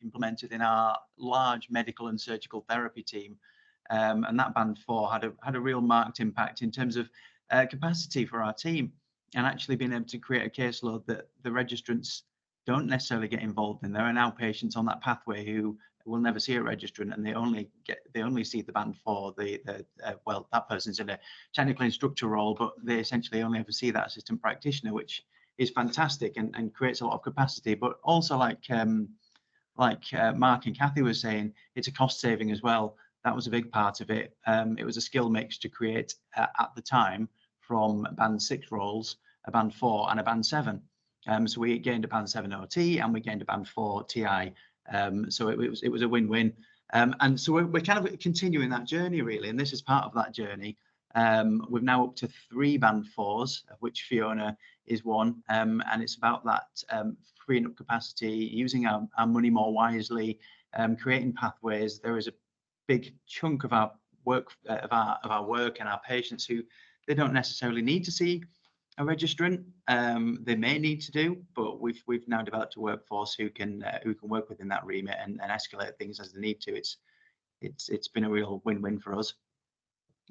implemented in our large medical and surgical therapy team. And that Band 4 had a real marked impact in terms of capacity for our team, and actually being able to create a caseload that the registrants don't necessarily get involved in. There are now patients on that pathway who will never see a registrant, and they only see the Band 4. Well, that person's in a technical instructor role, but they essentially only ever see that assistant practitioner, which is fantastic and creates a lot of capacity. But also, like Mark and Kathy were saying, it's a cost saving as well. That was a big part of it. It was a skill mix to create at the time from Band 6 roles, a Band 4 and a Band 7. So we gained a Band 7 OT and we gained a Band 4 TI. So it was a win-win. And so we're kind of continuing that journey really, and this is part of that journey. We're now up to 3 Band 4s, of which Fiona is one, and it's about that freeing up capacity, using our money more wisely, creating pathways. There is a big chunk of our work and our patients who they don't necessarily need to see a registrant. They may need to do, but we've now developed a workforce who can work within that remit and escalate things as they need to. It's been a real win-win for us.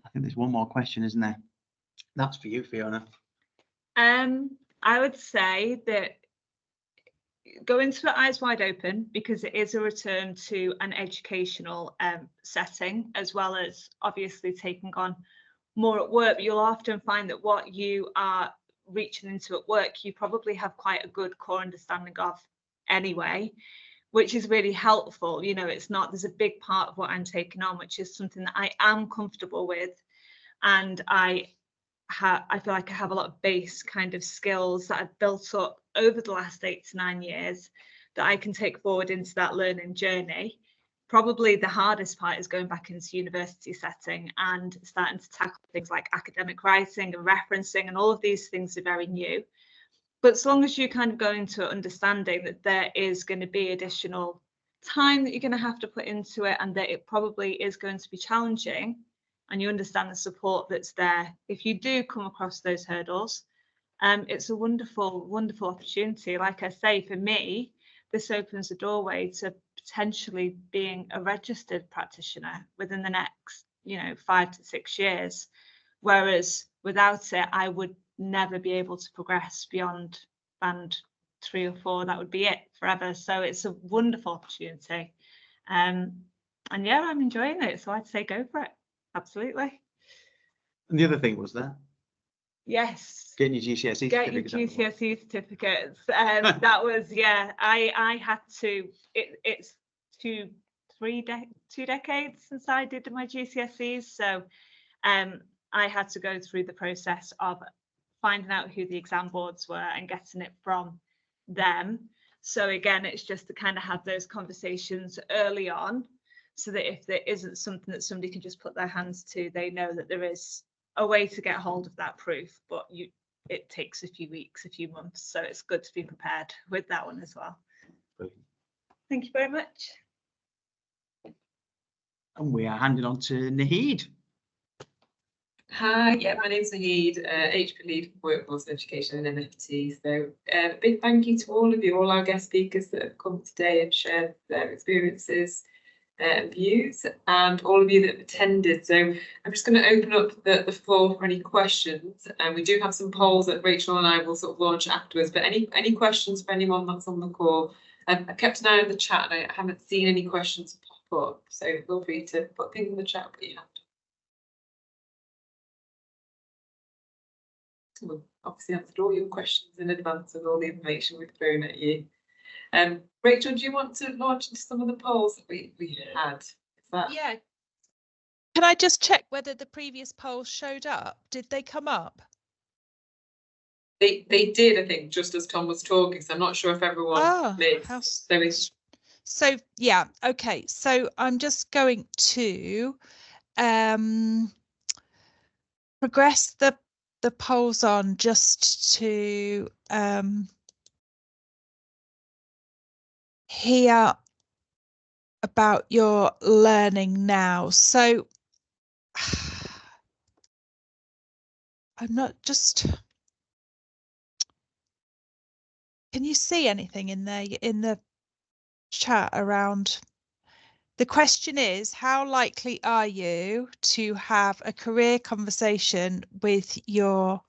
I think there's one more question, isn't there? That's for you, Fiona. I would say that go into it eyes wide open, because it is a return to an educational setting, as well as obviously taking on more at work. But you'll often find that what you are reaching into at work, you probably have quite a good core understanding of anyway, which is really helpful. You know, it's not, there's a big part of what I'm taking on, which is something that I am comfortable with. And I feel like I have a lot of base kind of skills that I've built up over the last 8 to 9 years that I can take forward into that learning journey. Probably the hardest part is going back into university setting and starting to tackle things like academic writing and referencing, and all of these things are very new. But as long as you kind of go into understanding that there is going to be additional time that you're going to have to put into it, and that it probably is going to be challenging, and you understand the support that's there, if you do come across those hurdles, it's a wonderful, wonderful opportunity. Like I say, for me, this opens the doorway to potentially being a registered practitioner within the next, 5 to 6 years. Whereas without it, I would never be able to progress beyond band 3 or 4. That would be it forever. So it's a wonderful opportunity. And yeah, I'm enjoying it. So I'd say go for it. Absolutely. And the other thing was that? Yes. Getting your GCSE Get your GCSE certificates. That was, yeah, I had to, it's 2 decades since I did my GCSEs. So I had to go through the process of finding out who the exam boards were and getting it from them. So again, it's just to kind of have those conversations early on, so that if there isn't something that somebody can just put their hands to, they know that there is a way to get hold of that proof. But it takes a few weeks, a few months, so it's good to be prepared with that one as well. Brilliant. Thank you very much. And we are handing on to Naheed. Hi, yeah, my name's Naheed, AHP Lead for Workforce Education and MFT. So a big thank you to all of you, all our guest speakers that have come today and shared their experiences and views, and all of you that have attended. So I'm just going to open up the floor for any questions, and we do have some polls that Rachel and I will sort of launch afterwards, but any questions for anyone that's on the call. I kept an eye on the chat and I haven't seen any questions pop up, so feel free to put things in the chat that you have. We'll obviously answered all your questions in advance of all the information we've thrown at you. Rachel, do you want to launch into some of the polls that we had? Yeah. Can I just check whether the previous polls showed up? Did they come up? They did, I think, just as Tom was talking. So I'm not sure if everyone missed. So yeah, okay. So I'm just going to progress the polls on just to hear about your learning now. So I'm not just, can you see anything in there in the chat around? The question is, how likely are you to have a career conversation with your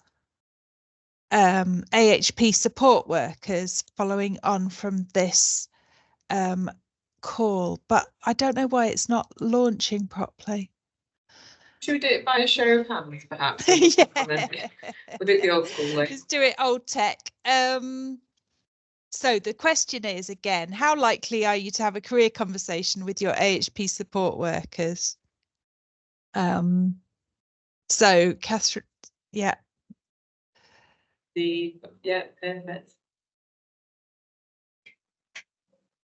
AHP support workers following on from this call? But I don't know why it's not launching properly. Should we do it by a show of hands, perhaps? Yeah. We'll do it the old school way. Let's do it old tech. So the question is, again, how likely are you to have a career conversation with your AHP support workers? So Catherine, yeah. Perfect.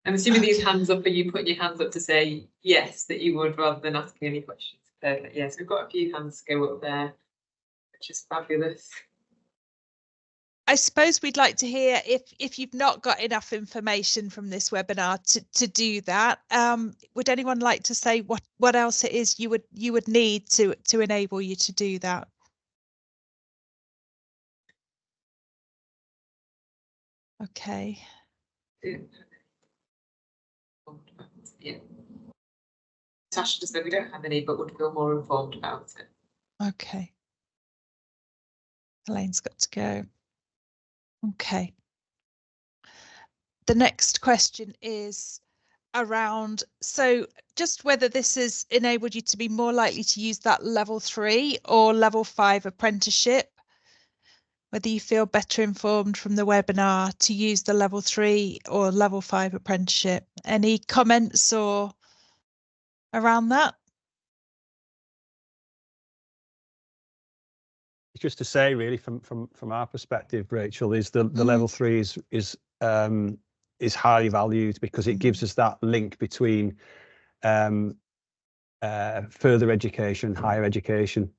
I'm assuming these hands up are you putting your hands up to say yes, that you would, rather than asking any questions. Perfect. Yes, we've got a few hands to go up there, which is fabulous. I suppose we'd like to hear if you've not got enough information from this webinar to do that. Would anyone like to say what else it is you would need to enable you to do that? Okay. Yeah. Tasha just said we don't have any, but would feel more informed about it. Okay. Elaine's got to go. Okay. The next question is around, so just whether this has enabled you to be more likely to use that level 3 or level 5 apprenticeship. whether you feel better informed from the webinar to use the level 3 or level 5 apprenticeship. Any comments or around that? Just to say, really, from our perspective, Rachel, is the level 3 is highly valued because it gives us that link between further education, higher education.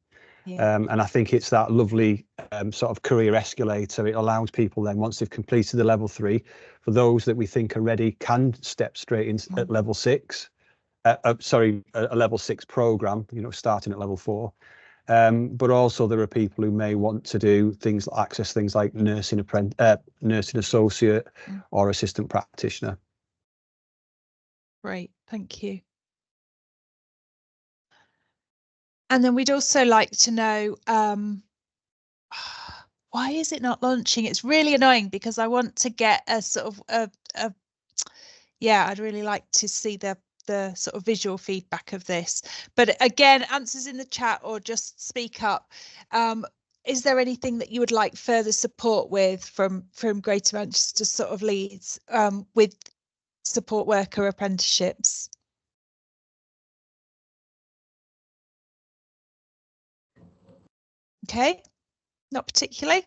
Yeah. And I think it's that lovely sort of career escalator. It allows people then, once they've completed the level 3, for those that we think are ready, can step straight in at level 6. Sorry, a level 6 program, you know, starting at level 4. But also there are people who may want to do things, access things like nursing associate or assistant practitioner. Great, thank you. And then we'd also like to know, why is it not launching? It's really annoying because I want to get a sort of yeah, I'd really like to see the sort of visual feedback of this. But again, answers in the chat or just speak up. Is there anything that you would like further support with from Greater Manchester sort of leads with support worker apprenticeships? Okay, not particularly.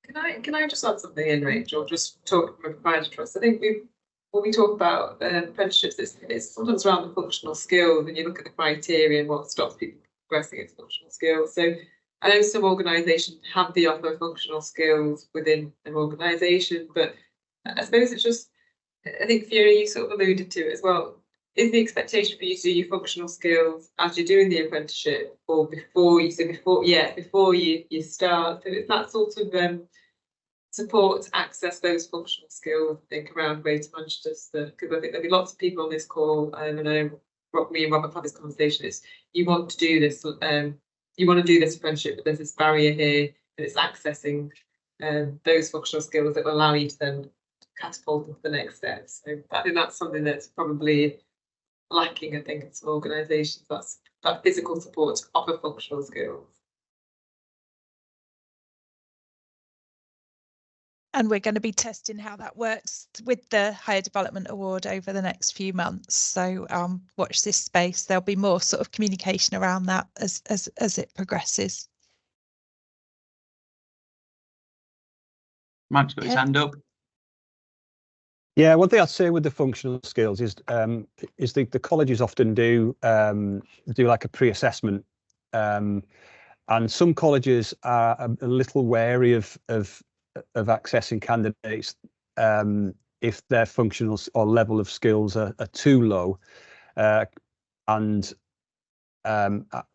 Can I just add something in, Rachel? Just talking from a provider trust. I think when we talk about apprenticeships, it's sometimes around the functional skills, and you look at the criteria and what stops people progressing into functional skills. So I know some organisations have the offer of functional skills within an organisation, but I suppose it's just, I think Fiona, you sort of alluded to it as well. Is the expectation for you to do your functional skills as you're doing the apprenticeship, or before you you start? So it's that sort of support to access those functional skills, I think, around Greater Manchester, because I think there'll be lots of people on this call, and I know me and Robert have this conversation, is you want to do this, you want to do this apprenticeship, but there's this barrier here, and it's accessing those functional skills that will allow you to then catapult into the next step. So I think that's something that's probably lacking, I think, in some organisations. That's that physical support to offer functional skills. And we're going to be testing how that works with the Higher Development Award over the next few months. So watch this space. There'll be more sort of communication around that as it progresses. Mike's got his hand up. Yeah, one thing I'd say with the functional skills is the colleges often do like a pre-assessment, and some colleges are a little wary of accessing candidates if their functional or level of skills are too low. And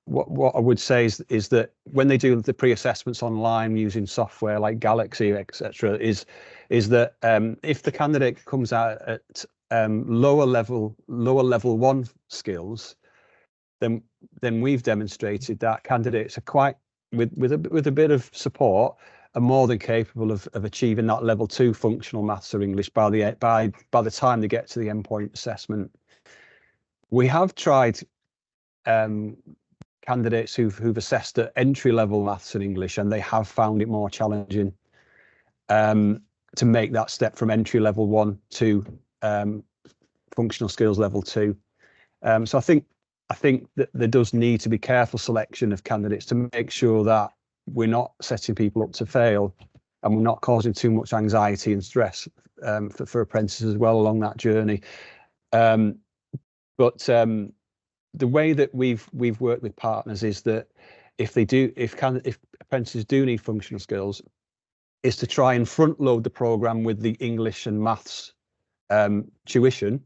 what I would say is that when they do the pre-assessments online using software like Galaxy, etc., is that if the candidate comes out at lower level 1 skills, then we've demonstrated that candidates are quite, with a bit of support, are more than capable of achieving that level 2 functional maths or English by the time they get to the endpoint assessment. We have tried candidates who've assessed at entry-level maths and English, and they have found it more challenging to make that step from entry level 1 to functional skills level 2. So I think that there does need to be careful selection of candidates to make sure that we're not setting people up to fail, and we're not causing too much anxiety and stress for apprentices as well along that journey. But the way that we've worked with partners is that if apprentices do need functional skills, is to try and front load the programme with the English and maths tuition,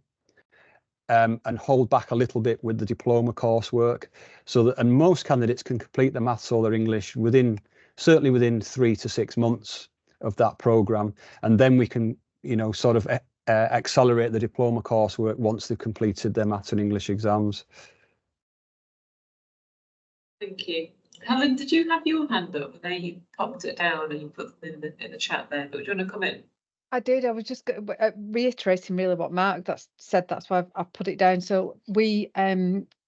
and hold back a little bit with the diploma coursework, so that, and most candidates can complete the maths or their English certainly within 3 to 6 months of that programme, and then we can, sort of accelerate the diploma coursework once they've completed their maths and English exams. Thank you. Helen, did you have your hand up? And then you popped it down and you put them in the chat there. But do you want to come in? I did. I was just reiterating really what Mark said. That's why I've put it down. So we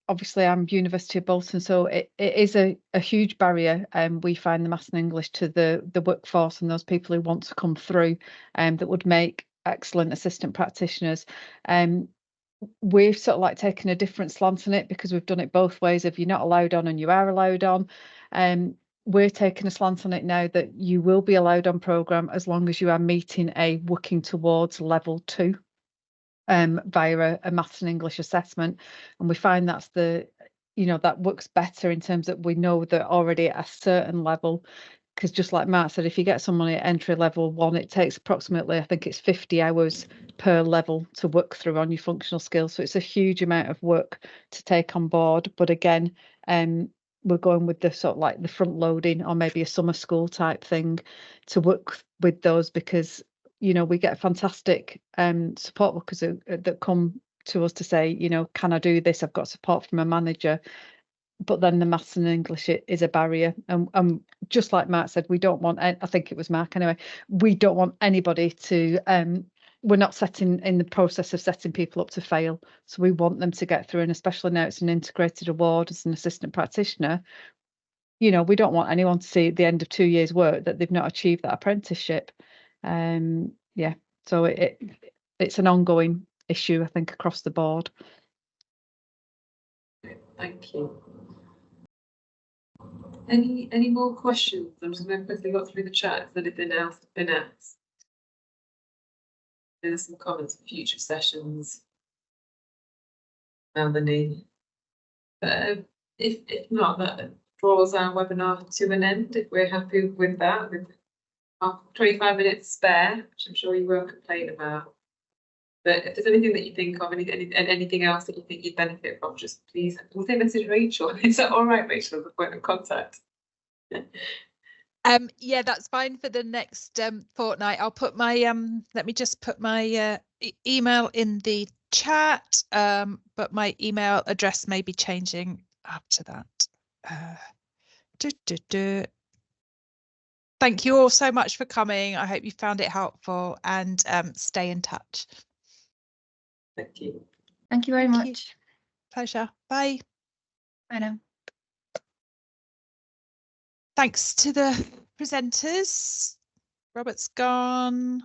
obviously I'm University of Bolton, so it is a huge barrier. We find the Maths and English to the workforce and those people who want to come through, that would make excellent assistant practitioners. We've sort of like taken a different slant on it because we've done it both ways. If you're not allowed on and you are allowed on, we're taking a slant on it now that you will be allowed on programme as long as you are meeting a working towards level 2 via a Maths and English assessment. And we find that's that works better in terms that we know they're already at a certain level. Because just like Mark said, if you get someone at entry level 1, it takes approximately, I think it's 50 hours per level to work through on your functional skills. So it's a huge amount of work to take on board. But again, we're going with the sort of like the front loading or maybe a summer school type thing to work with those, because we get fantastic support workers that come to us to say, can I do this? I've got support from a manager. But then the Maths and English is a barrier. And just like Mark said, we don't want, I think it was Mark anyway, we don't want anybody to, we're not setting in the process of setting people up to fail. So we want them to get through, and especially now it's an integrated award as an assistant practitioner. We don't want anyone to see at the end of 2 years' work that they've not achieved that apprenticeship. Yeah, so it's an ongoing issue, I think, across the board. Thank you. Any more questions? I'm just going to quickly go through the chat. Has anything else been asked? There's some comments for future sessions. Melanie. If not, that draws our webinar to an end. If we're happy with that, with 25 minutes spare, which I'm sure you won't complain about. But if there's anything that you think of, anything else that you think you'd benefit from, just please, we'll say message Rachel. Is that all right, Rachel, as a point of contact? Yeah, that's fine for the next fortnight. I'll put my let me just put my email in the chat, but my email address may be changing after that. Thank you all so much for coming. I hope you found it helpful, and stay in touch. Thank you. Thank you very much. Pleasure. Bye. Bye now. Thanks to the presenters. Robert's gone.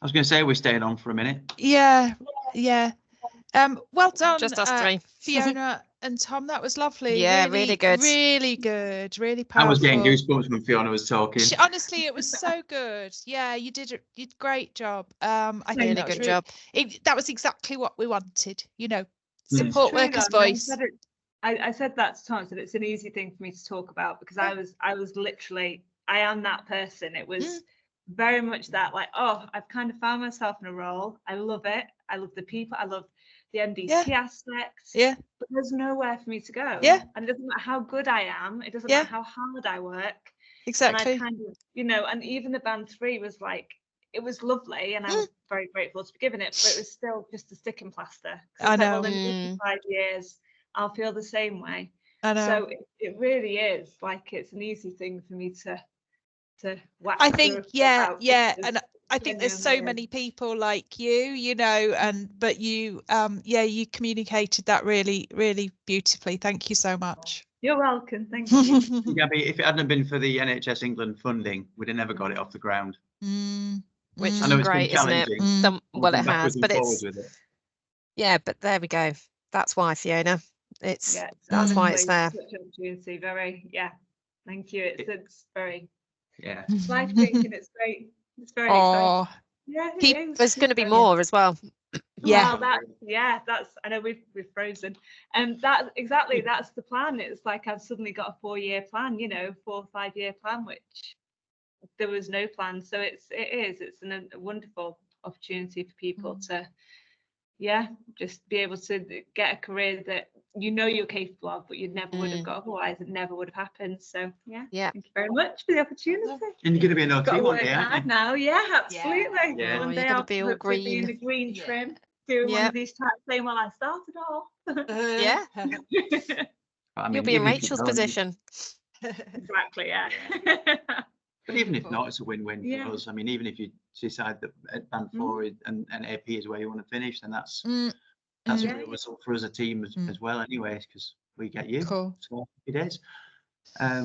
I was going to say we're staying on for a minute. Yeah. Well done, Just us three. Fiona and Tom. That was lovely. Yeah, really good. Really good. Really powerful. I was getting goosebumps when Fiona was talking. Honestly, it was so good. Yeah, you did a great job. I think Really that was good job. That was exactly what we wanted. It's Support true, workers' though. voice. I said that to Tom, that it's an easy thing for me to talk about, because I was literally, I am that person. It was very much that, like, oh, I've kind of found myself in a role. I love it. I love the people. I love the MDT aspect. Yeah. But there's nowhere for me to go. Yeah. And it doesn't matter how good I am. It doesn't matter how hard I work. Exactly. And I kind of, and even the band 3 was like, it was lovely, and I was very grateful to be given it, but it was still just a sticking plaster. I know. Like, well, in 5 years, I'll feel the same way. I know. So it really is like, it's an easy thing for me to whack. I think, and I think there's so many people like you, but you, you communicated that really, really beautifully. Thank you so much. You're welcome. Thank you. Gabby, if it hadn't been for the NHS England funding, we'd have never got it off the ground. Which I know is it's great, been challenging. isn't it? Well, it Backwards has, and but forwards with it. yeah, but there we go. That's why, Fiona. That's why it's there. Such an opportunity. Very, thank you. It's very life changing. It's great. It's very exciting. Yeah, there's going to be more as well. Yeah. Well, that's. I know we've frozen, and that's the plan. It's like I've suddenly got a 4-year plan. 4 or 5 year plan, which there was no plan. So it's a wonderful opportunity for people to, just be able to get a career that you're capable of, but you never would have got otherwise. It never would have happened. So thank you very much for the opportunity. And you're going to be an OT one day, aren't you? Now, absolutely. Yeah. One day you're I'll be all green. be in a green trim, doing one of these types, saying, "Well, I started off." Yeah. I mean, You'll be in even if Rachel's you don't, position. Exactly. Yeah. But even if not, it's a win-win for us. I mean, even if you decide that at band 4 and AP is where you want to finish, then that's That's Mm. a real result for us as a team as well, anyway, because we get you. Cool. So happy days. Yeah.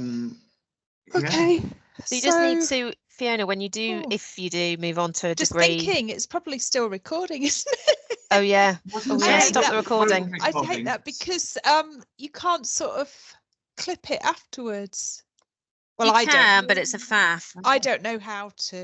Okay. So you just need to, Fiona, when you do, Oh. if you do move on to a Just degree. thinking, it's probably still recording, isn't it? Oh yeah. Wasn't Oh I yeah. hate Stop that. the recording. I hate that because you can't sort of clip it afterwards. Well, You I can, don't. but it's a faff. I don't know how to.